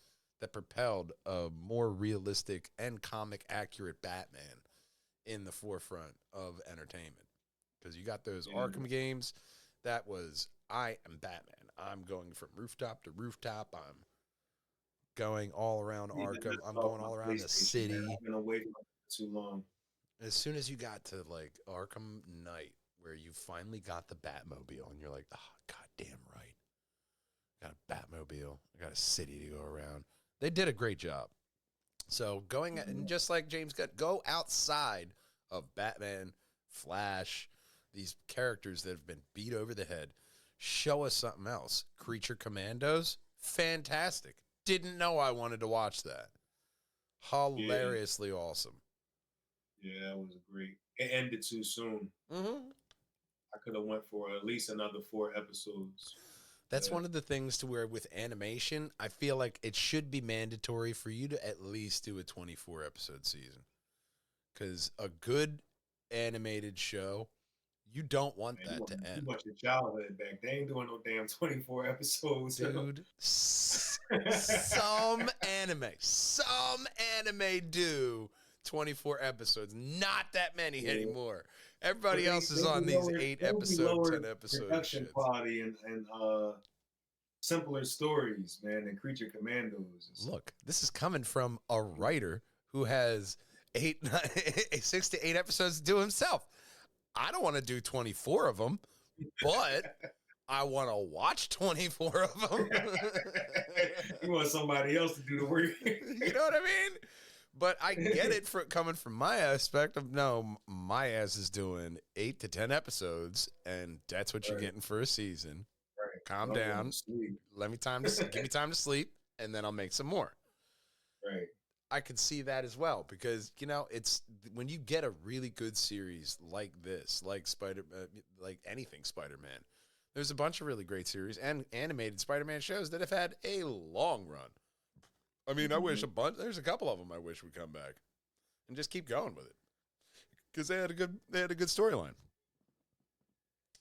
that propelled a more realistic and comic accurate Batman in the forefront of entertainment. Because you got those Arkham games. That was, I am Batman. I'm going from rooftop to rooftop. I'm going all around Arkham. I'm going all around the city. Man. I've been away from it too long. As soon as you got to like Arkham Knight, where you finally got the Batmobile, and you're like, oh, goddamn right. Got a Batmobile. I got a city to go around. They did a great job. So and just like James got, go outside of Batman, Flash, these characters that have been beat over the head. Show us something else. Creature Commandos, fantastic. Didn't know I wanted to watch that. Hilariously awesome. Yeah, that was great. It ended too soon. Mm-hmm. I could have went for at least another 4 episodes. That's one of the things to where with animation, I feel like it should be mandatory for you to at least do a 24 episode season. Because a good animated show, you don't want that to end. You want your childhood back. They ain't doing no damn 24 episodes. Dude, some anime do 24 episodes. Not that many anymore. Everybody else is on these 8 episode, 10 episode production shits. quality and simpler stories, man, than Creature Commandos. Look, this is coming from a writer who has 6 to 8 episodes to do himself. I don't want to do 24 of them, but I want to watch 24 of them. You want somebody else to do the work. You know what I mean? But I get it coming from my aspect of, no, my ass is doing 8 to 10 episodes, and that's what you're getting for a season. Right. Calm down. Give me time to sleep, and then I'll make some more. Right. I could see that as well because it's when you get a really good series like this, like like anything Spider-Man. There's a bunch of really great series and animated Spider-Man shows that have had a long run. I mean, I wish there's a couple of them I wish would come back and just keep going with it because they had a good storyline.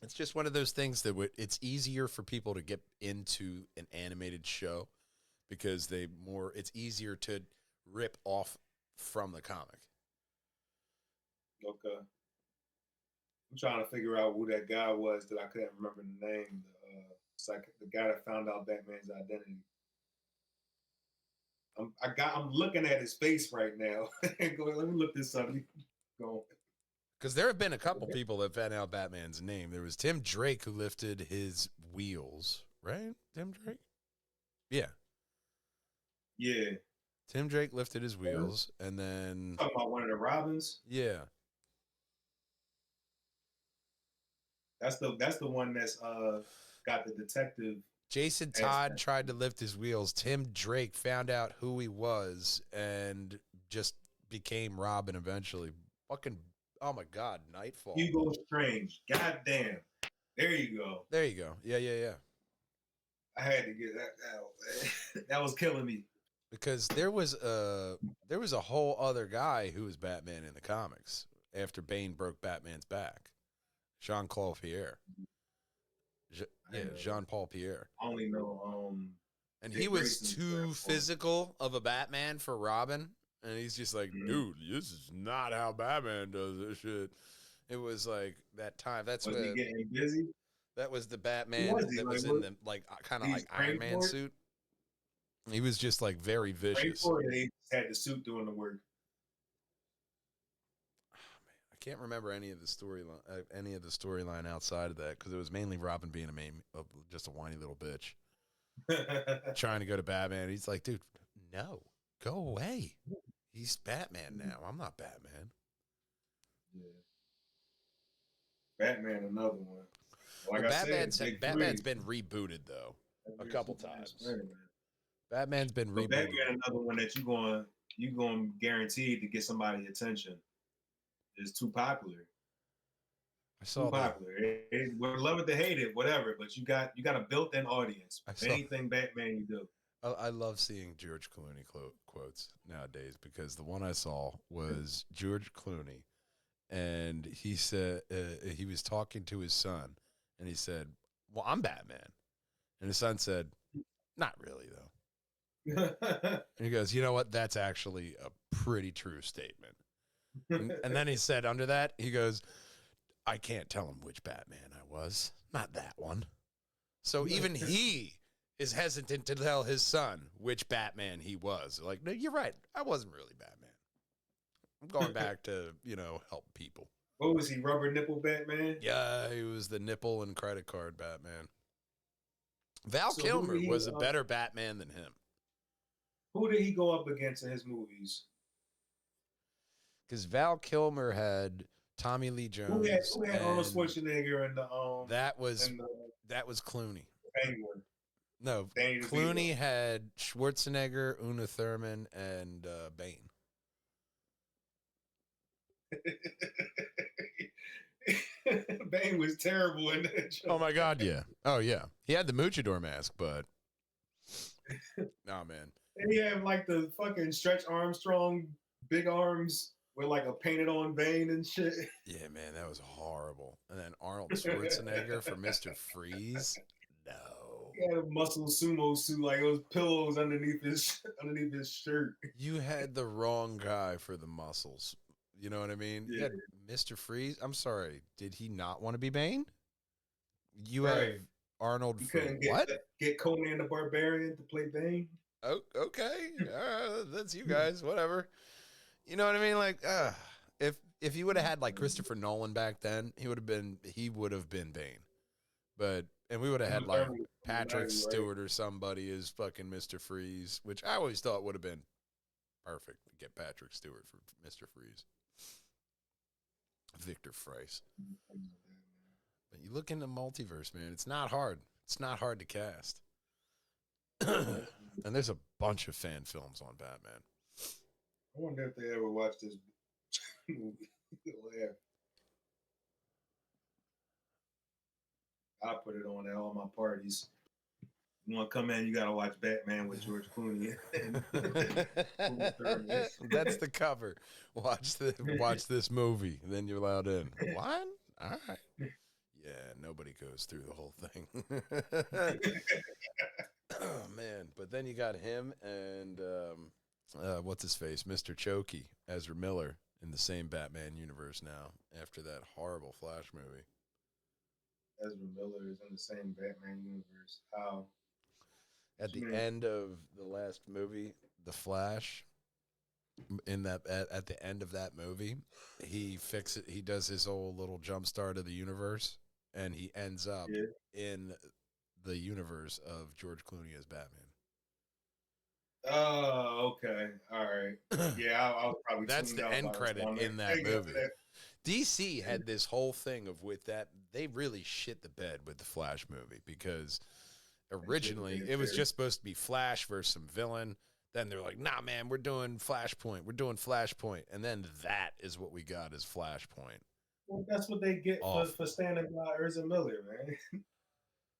It's just one of those things that it's easier for people to get into an animated show because it's easier to rip off from the comic. Okay. I'm trying to figure out who that guy was that I couldn't remember the name. It's like the guy that found out Batman's identity. I'm looking at his face right now. Let me look this up. Go. Because there have been a couple people that found out Batman's name. There was Tim Drake who lifted his wheels, right? Tim Drake? Yeah. Yeah. Tim Drake lifted his wheels, and then... Talking about one of the Robins? Yeah. That's the one that's got the detective. Jason Todd tried to lift his wheels. Tim Drake found out who he was and just became Robin eventually. Fucking, oh my God, Nightfall. Hugo Strange. God damn. There you go. There you go. Yeah. I had to get that out. That was killing me. Because there was a whole other guy who was Batman in the comics after Bane broke Batman's back. Jean-Claude Pierre. Jean-Paul Pierre. I only know and he was too physical of a Batman for Robin. And he's just like, dude, this is not how Batman does this shit. It was like that time. That's was when he getting busy? That was the Batman that was in the kind of like Iron Man suit. He was just like very vicious. He had the suit doing the work. I can't remember any of the storyline outside of that because it was mainly Robin being just a whiny little bitch trying to go to Batman. He's like, dude, no, go away. He's Batman now. I'm not Batman. Yeah. Batman, another one. Like Batman's been rebooted though a couple times. Batman's been rebooted. Batman, another one that you going guaranteed to get somebody's attention. It's too popular. I saw too popular. We love it to hate it, whatever. But you got a built-in audience. Anything Batman you do. I love seeing George Clooney quotes nowadays because the one I saw was George Clooney, and he said he was talking to his son, and he said, "Well, I'm Batman," and his son said, "Not really, though." And he goes, "You know what? That's actually a pretty true statement." And then he said under that, he goes, I can't tell him which Batman I was. Not that one. So even he is hesitant to tell his son which Batman he was. Like, no, you're right. I wasn't really Batman. I'm going back to, help people. What was he, Rubber Nipple Batman? Yeah, he was the nipple and credit card Batman. Val Kilmer was a better Batman than him. Who did he go up against in his movies? Because Val Kilmer had Tommy Lee Jones. Who had Arnold Schwarzenegger and the that was Clooney. Penguin. No, Clooney had Schwarzenegger, Uma Thurman, and Bane. Bane was terrible in that show. Oh my God, yeah. Oh yeah, he had the Luchador mask, but nah, man. And he had like the fucking Stretch Armstrong big arms with like a painted on vein and shit. Yeah, man, that was horrible. And then Arnold Schwarzenegger for Mr. Freeze. No. He had a muscle sumo suit, like it was pillows underneath his shirt. You had the wrong guy for the muscles. You know what I mean? Yeah. You had Mr. Freeze. I'm sorry. Did he not want to be Bane? You have Arnold for what? Get Conan the Barbarian to play Bane? Oh, okay. That's you guys. Whatever. You know what I mean? Like, if you would have had like Christopher Nolan back then, he would have been Bane. And we would have had like Patrick Stewart or somebody as fucking Mr. Freeze, which I always thought would have been perfect to get Patrick Stewart for Mr. Freeze. Victor Fries. But you look into multiverse, man. It's not hard. It's not hard to cast. And there's a bunch of fan films on Batman. I wonder if they ever watched this movie. I put it on at all my parties. You want to come in, you got to watch Batman with George Clooney. That's the cover. Watch this movie, then you're allowed in. What? All right. Yeah, nobody goes through the whole thing. Oh, man. But then you got him and what's his face? Mr. Chokey, Ezra Miller in the same Batman universe now after that horrible Flash movie. Ezra Miller is in the same Batman universe. How? At the Man. end of the last movie, The Flash, in that at the end of that movie, he does his whole little jump start of the universe, and he ends up Yeah. in the universe of George Clooney as Batman. Oh, okay. All right. Yeah, I was probably That's tuned the out end by the credit time in that they got to movie. that. DC had this whole thing of with that they really shit the bed with the Flash movie because originally it was just supposed to be Flash versus some villain. Then they're like, nah, man, we're doing Flashpoint. We're doing Flashpoint. And then that is what we got as Flashpoint. Well, that's what they get for standing by Ezra Miller, man.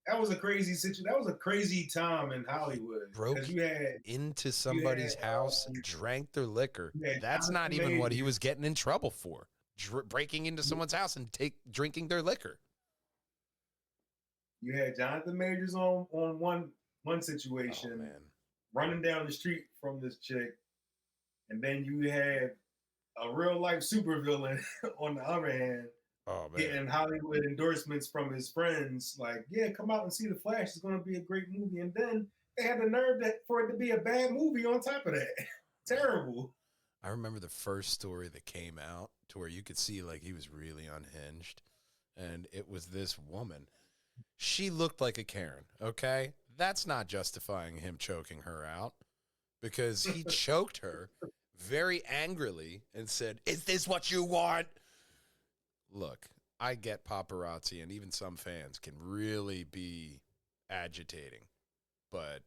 That was a crazy situation. That was a crazy time in Hollywood. Broke You had into somebody's house, drank their liquor. That's not even what he was getting in trouble for. Breaking into someone's house and drinking their liquor. You had Jonathan Majors on one situation, running down the street from this chick, and then you had a real life supervillain on the other hand, getting Hollywood endorsements from his friends, like, yeah, come out and see The Flash. It's going to be a great movie. And then they had the nerve for it to be a bad movie on top of that. Terrible. I remember the first story that came out to where you could see like he was really unhinged, and it was this woman. She looked like a Karen, okay? That's not justifying him choking her out because he choked her very angrily and said, "Is this what you want?" Look, I get paparazzi and even some fans can really be agitating, but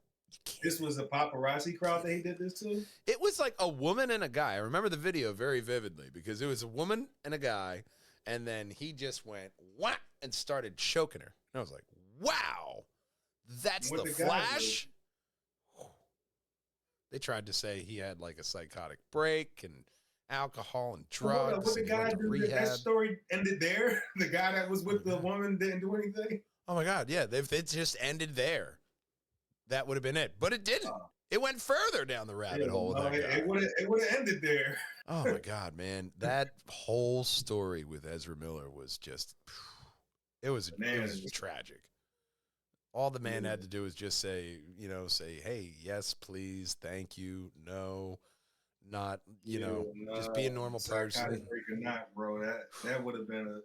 this was a paparazzi crowd that he did this to? It was like a woman and a guy. I remember the video very vividly because it was a woman and a guy, and then he just went, "What?" and started choking her. And I was like, wow, that's the Flash? They tried to say he had like a psychotic break and alcohol and drugs. What the guy do? That story ended there? The guy that was with the woman didn't do anything? Oh, my God, yeah. It just ended there. That would have been it. But it didn't. It went further down the rabbit hole. It would have ended there. Oh, my God, man. That whole story with Ezra Miller was just... It was tragic. All the man had to do was just say, hey, yes, please, thank you, no, not, just be a normal person. Or not, bro. That would have been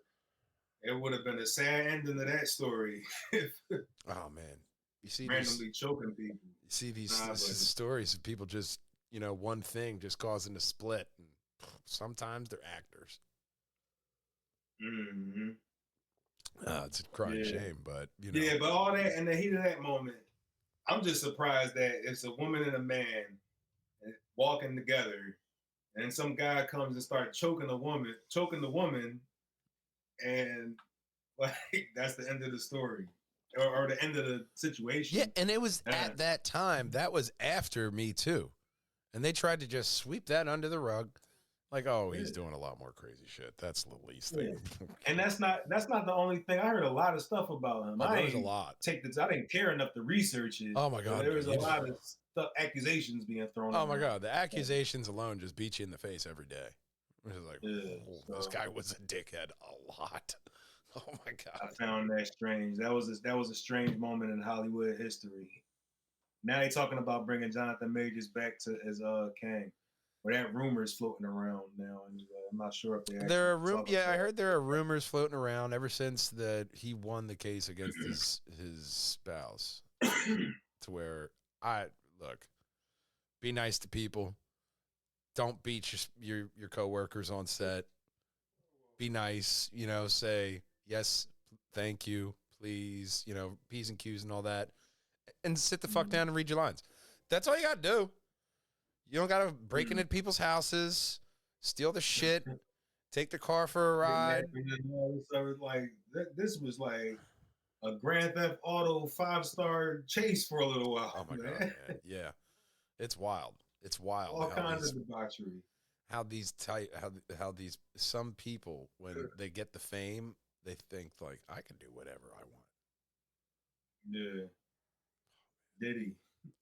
a sad ending to that story. Oh man, you see randomly choking people. You see these stories of people just, one thing just causing a split. And sometimes they're actors. Mm-hmm. It's a crying shame, but Yeah, but all that in the heat of that moment, I'm just surprised that it's a woman and a man walking together, and some guy comes and starts choking the woman, and like that's the end of the story, or the end of the situation. Yeah, and it was at that time. That was after Me Too, and they tried to just sweep that under the rug. Like, oh, he's doing a lot more crazy shit. That's the least thing. And that's not the only thing. I heard a lot of stuff about him. There was a lot. I didn't care enough to research it. Oh my God. There was a lot of stuff, accusations being thrown out. Oh my God. The accusations alone just beat you in the face every day. It was like, this guy was a dickhead a lot. Oh my God. I found that strange. That was a strange moment in Hollywood history. Now they're talking about bringing Jonathan Majors back as Kang. Or that rumor is floating around now, and I'm not sure if they. There are I heard there are rumors floating around ever since that he won the case against his spouse, to where be nice to people, don't beat your coworkers on set, be nice, say yes, thank you, please, P's and Q's and all that, and sit the fuck down and read your lines. That's all you got to do. You don't got to break into people's houses, steal the shit, take the car for a ride. Like this was like a Grand Theft Auto 5-star chase for a little while. Oh my God, man. Yeah. It's wild. It's wild. All kinds of debauchery. How these some people, when they get the fame, they think like, I can do whatever I want. Yeah. Did he?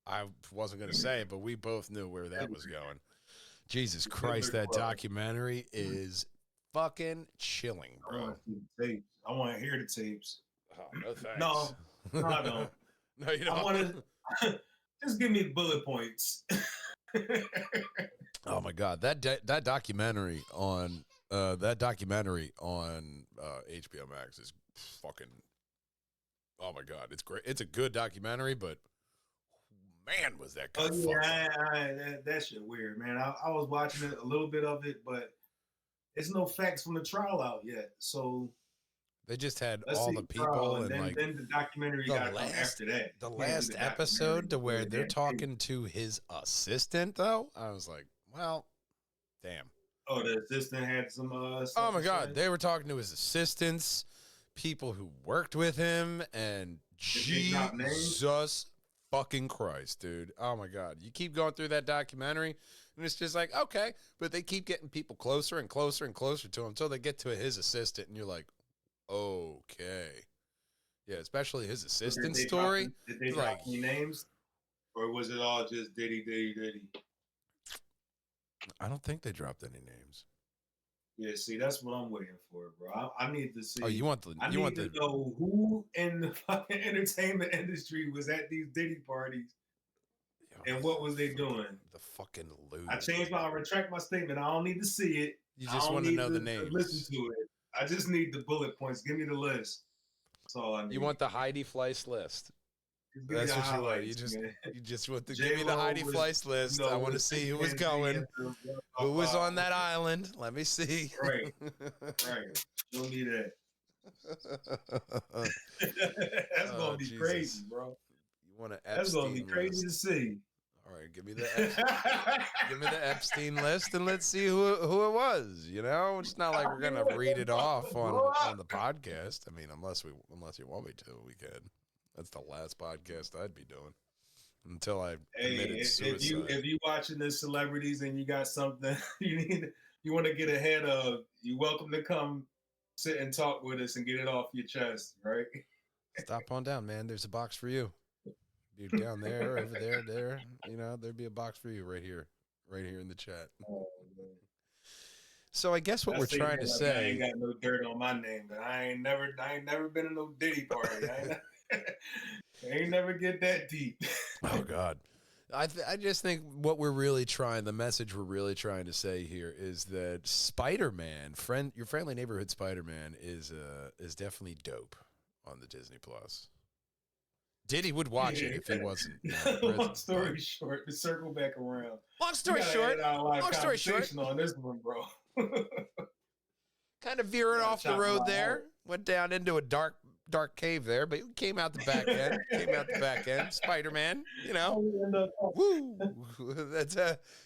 I wasn't going to say, but we both knew where that was going. Jesus Christ, that documentary is fucking chilling, I bro. want to see the tapes. I want to hear the tapes. Oh, no thanks. No, I don't. No, you don't. I want to just give me bullet points. Oh my god, that documentary on HBO Max is fucking. Oh my god, it's great. It's a good documentary, but man, was that guy? That shit weird, man. I was watching it, a little bit of it, but there's no facts from the trial out yet. So they just had all the people, trial, and then, like then the documentary got to come after that. The last episode to where they're talking to his assistant, though, I was like, well, damn. Oh, the assistant had some. Oh my god, they were talking to his assistants, people who worked with him, and Jesus fucking Christ, dude. Oh my god, you keep going through that documentary, and it's just like, okay, but they keep getting people closer and closer and closer to him until they get to his assistant, and you're like, okay. Yeah, especially his assistant story. Did they drop any names? Or was it all just Diddy? I don't think they dropped any names. Yeah, see, that's what I'm waiting for, bro. I need to see. Oh, you want to know who in the fucking entertainment industry was at these Diddy parties, and what was they doing? The fucking loser. I retract my statement. I don't need to see it. You just want to know the names. Listen to it. I just need the bullet points. Give me the list. That's all I need. You want the Heidi Fleiss list. That's what you want. You just want to give me the Heidi Fleiss list. I want to see who was going, who was on that island. Let me see. Right. You don't need that. That's gonna be crazy, bro. You want to? That's gonna be crazy to see. All right, give me the Epstein list, and let's see who it was. You know, it's not like we're gonna read it off on the podcast. I mean, unless you want me to, we could. That's the last podcast I'd be doing until I committed suicide. If you watching the celebrities and you got something you want to get ahead of, you're welcome to come sit and talk with us and get it off your chest, right? Stop on down, man. There's a box for you. You're down there, over there. You know, there'd be a box for you right here in the chat. Oh, so I guess what we're trying to say. I ain't got no dirt on my name, but I ain't never been in no Diddy party. I ain't never get that deep. Oh God. I just think the message we're really trying to say here is that Spider-Man, your friendly neighborhood Spider-Man is definitely dope on the Disney Plus. Diddy would watch it if he wasn't. Long story short, to circle back around. Long story short on this one, bro. Kind of veering off the road there. Went down into a dark cave there, but he came out the back end. Spider-Man, you know. Woo!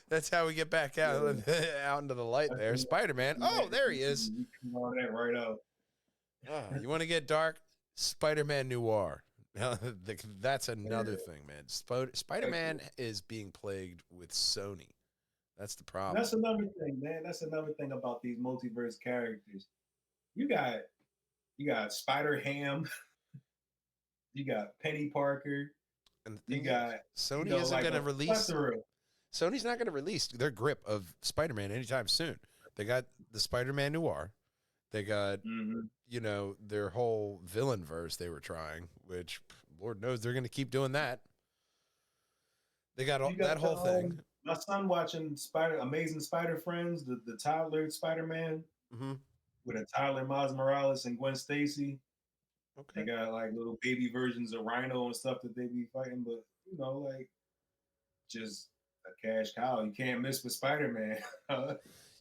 That's how we get back out into the light there. Spider-Man. Oh, there he is. Right out. You want to get dark? Spider-Man Noir. That's another thing, man. Spider-Man is being plagued with Sony. That's the problem. That's another thing, man. That's another thing about these multiverse characters. You got Spider-Ham. You got Penny Parker. And you got Sony isn't going to release. Sony's not going to release their grip of Spider-Man anytime soon. They got the Spider-Man Noir. They got, their whole villain verse they were trying, which Lord knows they're going to keep doing that. They got that whole thing. My son watching Amazing Spider Friends, the toddler Spider-Man with a Tyler Miles Morales and Gwen Stacy. Okay. They got like little baby versions of Rhino and stuff that they be fighting, but just a cash cow. You can't miss with Spider-Man.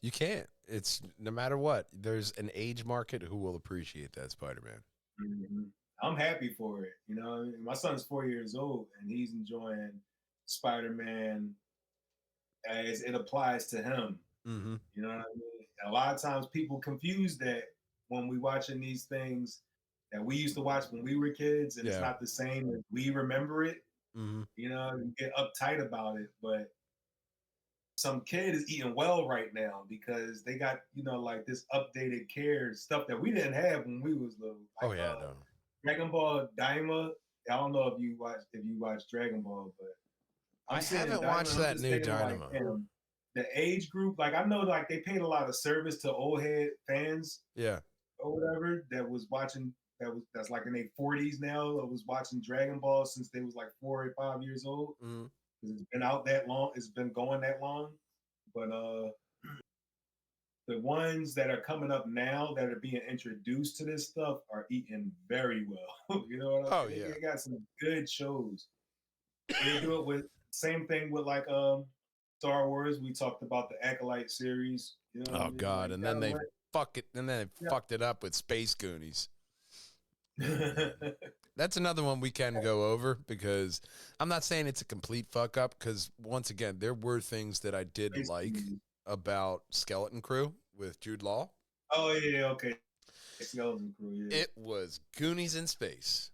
You can't. It's no matter what. There's an age market who will appreciate that Spider-Man. Mm-hmm. I'm happy for it. My son's 4 years old and he's enjoying Spider-Man as it applies to him. Mm-hmm. You know what I mean? And a lot of times people confuse that when we watching these things that we used to watch when we were kids, and it's not the same as we remember it. Mm-hmm. You get uptight about it, but some kid is eating well right now because they got like this updated care stuff that we didn't have when we was little. Like, no. Dragon Ball Daima. I don't know if you watch Dragon Ball, but I haven't watched that new Dynamo. the age group, like I know like they paid a lot of service to old head fans Yeah. or whatever that was watching that's like in their 40s now, that was watching Dragon Ball since they was like 4 or 5 years old. Mm-hmm. It's been out that long, it's been going that long. But the ones that are coming up now that are being introduced to this stuff are eating very well. You know what I mean? Yeah. They got some good shows. They do it with same thing with like Star Wars. We talked about the Acolyte series. You know what I mean? God, like, and then they fucked it up with Space Goonies. That's another one we can go over because I'm not saying it's a complete fuck up because once again, there were things that I did Space like Goonies. about Skeleton Crew with Jude Law. Oh yeah, okay. Skeleton Crew, yeah. It was Goonies in space.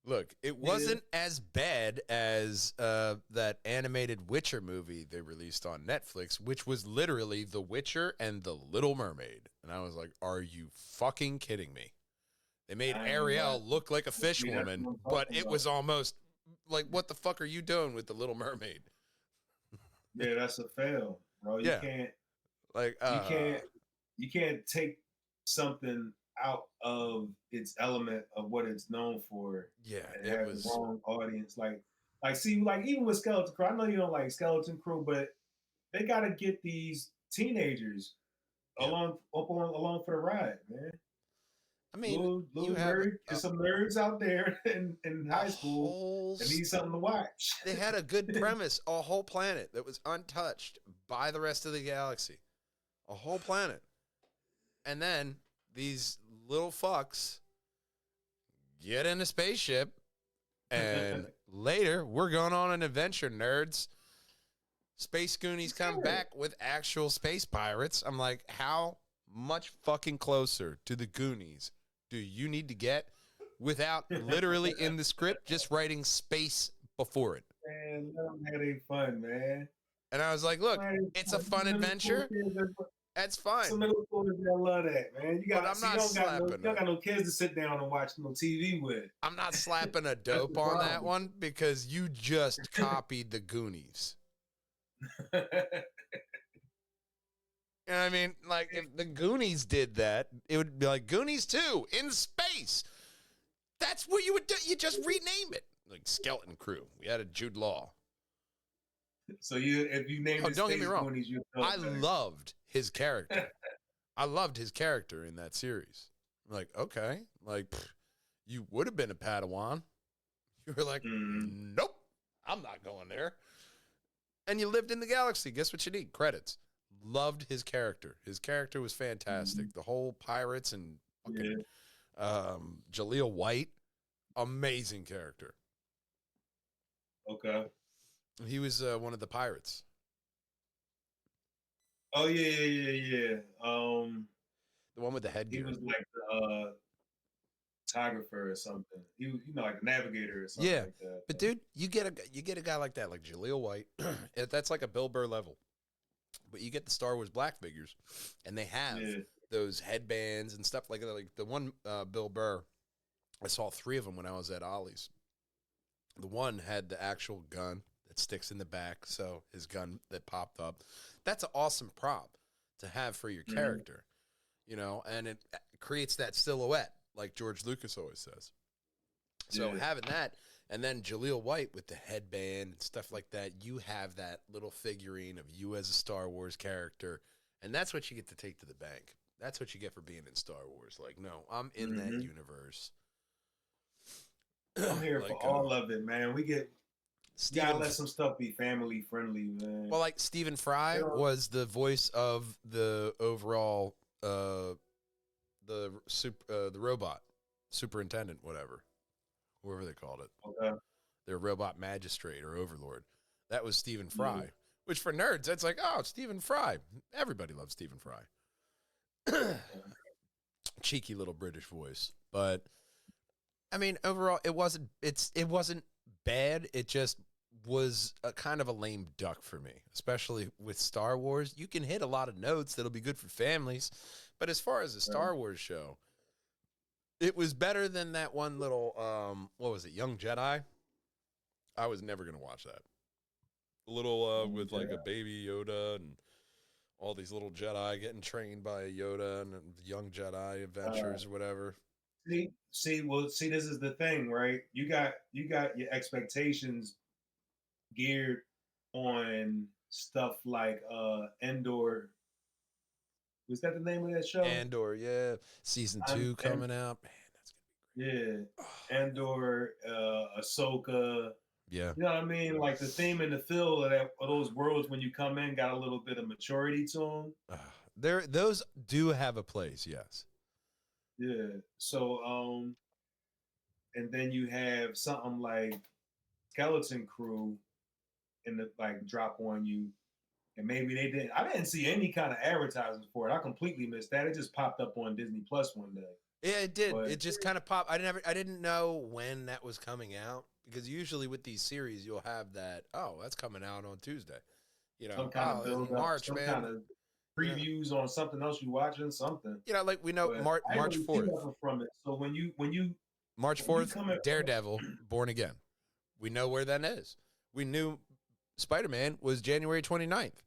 Look, it wasn't as bad as that animated Witcher movie they released on Netflix, which was literally The Witcher and The Little Mermaid. And I was like, are you fucking kidding me? They made Ariel look like a fish woman, but it was almost like, what the fuck are you doing with The Little Mermaid? Yeah, that's a fail, bro. You can't like you can't take something out of its element of what it's known for. Yeah, and it have was the wrong audience. Like see, like even with Skeleton Crew, I know you don't like Skeleton Crew, but they got to get these teenagers along for the ride, man. I mean, little nerd, there's some nerds out there in high school that need something to watch. They had a good premise, a whole planet that was untouched by the rest of the galaxy. A whole planet. And then these little fucks get in a spaceship and later we're going on an adventure, nerds. Space Goonies come back with actual space pirates. I'm like, how much fucking closer to the Goonies do you need to get without literally in the script just writing space before it? Man, let them have their fun, man. And I was like, look, it's a fun adventure. That's fine. Some middle schoolers that love that, man. You don't got no kids to sit down and watch no TV with. I'm not slapping a dope on that one because you just copied the Goonies. You know what I mean? Like, if the Goonies did that, it would be like Goonies 2 in space. That's what you would do. You just rename it. Like Skeleton Crew. We added Jude Law. So if you name it don't get me wrong. Goonies, I loved his character. I loved his character in that series. I'm like, okay. Like, you would have been a Padawan. You were like, nope, I'm not going there. And you lived in the galaxy. Guess what you need? Credits. Loved his character. His character was fantastic. The whole pirates and fucking Jaleel White, amazing character. Okay. He was one of the pirates. Oh yeah. The one with the headgear. He was like the photographer or something. He was, like a navigator or something like that. But dude, you get a guy like that, like Jaleel White. That's like a Bill Burr level. But you get the Star Wars black figures, and they have those headbands and stuff like that. Like the one Bill Burr, I saw 3 of them when I was at Ollie's. The one had the actual gun that sticks in the back, so his gun that popped up. That's an awesome prop to have for your character, and it creates that silhouette, like George Lucas always says. So having that, and then Jaleel White with the headband and stuff like that, you have that little figurine of you as a Star Wars character, and that's what you get to take to the bank. That's what you get for being in Star Wars. Like, no, I'm in that universe. I'm here for all of it, man. Gotta let some stuff be family friendly, man. Well, like Stephen Fry was the voice of the overall the robot superintendent, whoever they called it. Okay. Their robot magistrate or overlord. That was Stephen Fry. Which for nerds, that's like, oh, Stephen Fry. Everybody loves Stephen Fry. Cheeky little British voice, but I mean, overall, it wasn't bad. It just was a kind of a lame duck for me, especially with Star Wars. You can hit a lot of notes that'll be good for families, but as far as a Star Wars show, it was better than that one little, what was it, Young Jedi? I was never going to watch that. A little with like a baby Yoda and All these little Jedi getting trained by Yoda and young Jedi adventures or whatever. See, this is the thing, right? You got your expectations geared on stuff like Endor. Was that the name of that show? Andor, yeah. Season 2 coming out. Man, that's Yeah, gonna be great. Andor, Ahsoka. Yeah. You know what I mean? Like the theme and the feel of those worlds when you come in got a little bit of maturity to them. Those do have a place, yes. Yeah. So and then you have something like Skeleton Crew in the like drop on you. And maybe they didn't. I didn't see any kind of advertising for it. I completely missed that. It just popped up on Disney Plus one day. Yeah, it did. But It just kind of popped. I didn't know when that was coming out because usually with these series you'll have that. Oh, that's coming out on Tuesday. You know, some kind of build March, some man. kind of previews on something else you watching, something. You know, like we know But I March didn't 4th. see nothing from it. So when you March when you 4th, come in- Daredevil, Born Again. We know where that is. We knew Spider-Man was January 29th.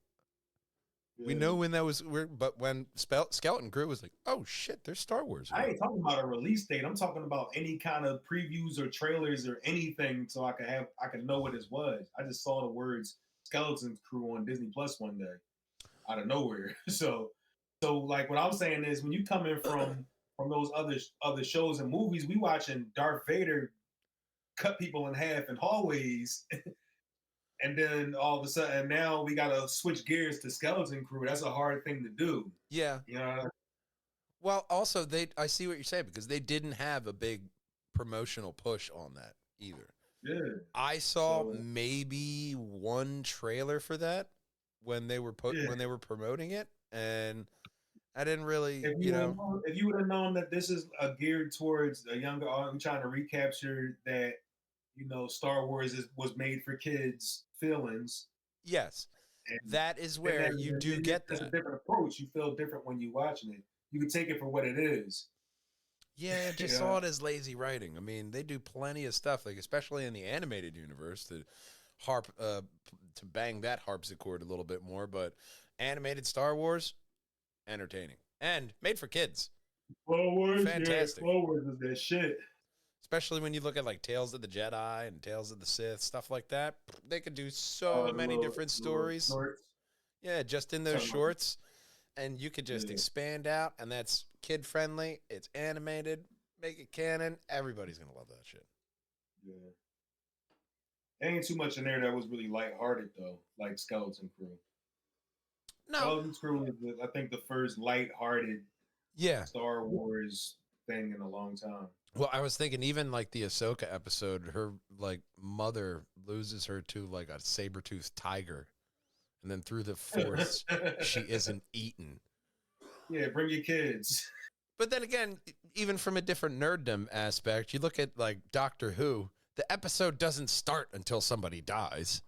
We know when that was, but when Skeleton Crew was like, oh shit, there's Star Wars. I ain't talking about a release date. I'm talking about any kind of previews or trailers or anything, so I can know what it was. I just saw the words Skeleton Crew on Disney Plus one day, out of nowhere. So like what I'm saying is, when you come in from those other shows and movies, we watching Darth Vader cut people in half in hallways. And then all of a sudden, now we gotta switch gears to Skeleton Crew. That's a hard thing to do. Yeah. You know. Well, also I see what you're saying because they didn't have a big promotional push on that either. Yeah. I saw maybe one trailer for that when they were when they were promoting it, and I didn't really, if you would have known that this is geared towards a younger audience, trying to recapture that, Star Wars was made for kids feelings. Yes. That is where you do get that. It's a different approach. You feel different when you're watching it. You can take it for what it is. Yeah, just saw it as lazy writing. I mean, they do plenty of stuff, like especially in the animated universe, to bang that harpsichord a little bit more. But animated Star Wars, entertaining and made for kids. Star Wars, fantastic. Star Wars is that shit. Especially when you look at like Tales of the Jedi and Tales of the Sith, stuff like that. They could do so many different stories. Yeah, just in those shorts. And you could just expand out, and that's kid friendly. It's animated. Make it canon. Everybody's gonna love that shit. Yeah. There ain't too much in there that was really lighthearted though, like Skeleton Crew. No. Skeleton Crew is, I think, the first lighthearted Star Wars thing in a long time. Well, I was thinking even like the Ahsoka episode, her like mother loses her to like a saber-toothed tiger. And then through the Force, she isn't eaten. Yeah, bring your kids. But then again, even from a different nerddom aspect, you look at like Doctor Who, the episode doesn't start until somebody dies.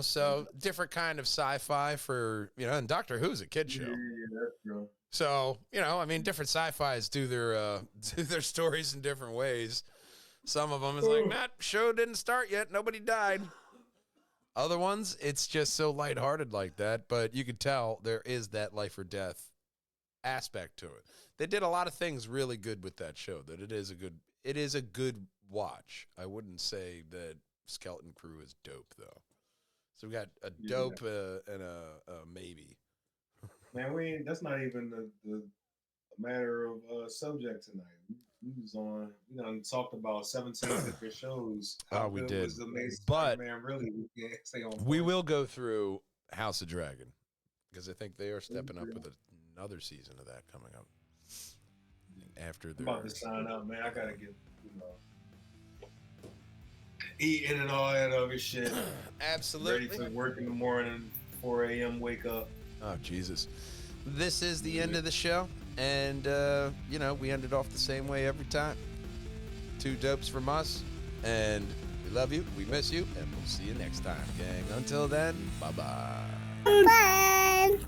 So different kind of sci-fi for, and Doctor Who's a kid show. Yeah, that's true. So, I mean, different sci-fis do their stories in different ways. Some of them is like, that show didn't start yet. Nobody died. Other ones, it's just so lighthearted like that. But you could tell there is that life or death aspect to it. They did a lot of things really good with that show. That it is a good watch. I wouldn't say that Skeleton Crew is dope though. So we got a dope and a maybe. Man, that's not even the matter of subject tonight. We was on, talked about 17 different shows. Oh, we did. Was amazing. But man, really, we can't stay on. We will go through House of Dragon because I think they are stepping up with another season of that coming up after I'm about to sign up, man. I gotta get, eating and all that other shit. Absolutely. Ready for work in the morning, 4 a.m. wake up. Oh, Jesus. This is the end of the show. And, we ended off the same way every time. 2 dopes from us. And we love you. We miss you. And we'll see you next time, gang. Until then, bye-bye. Bye.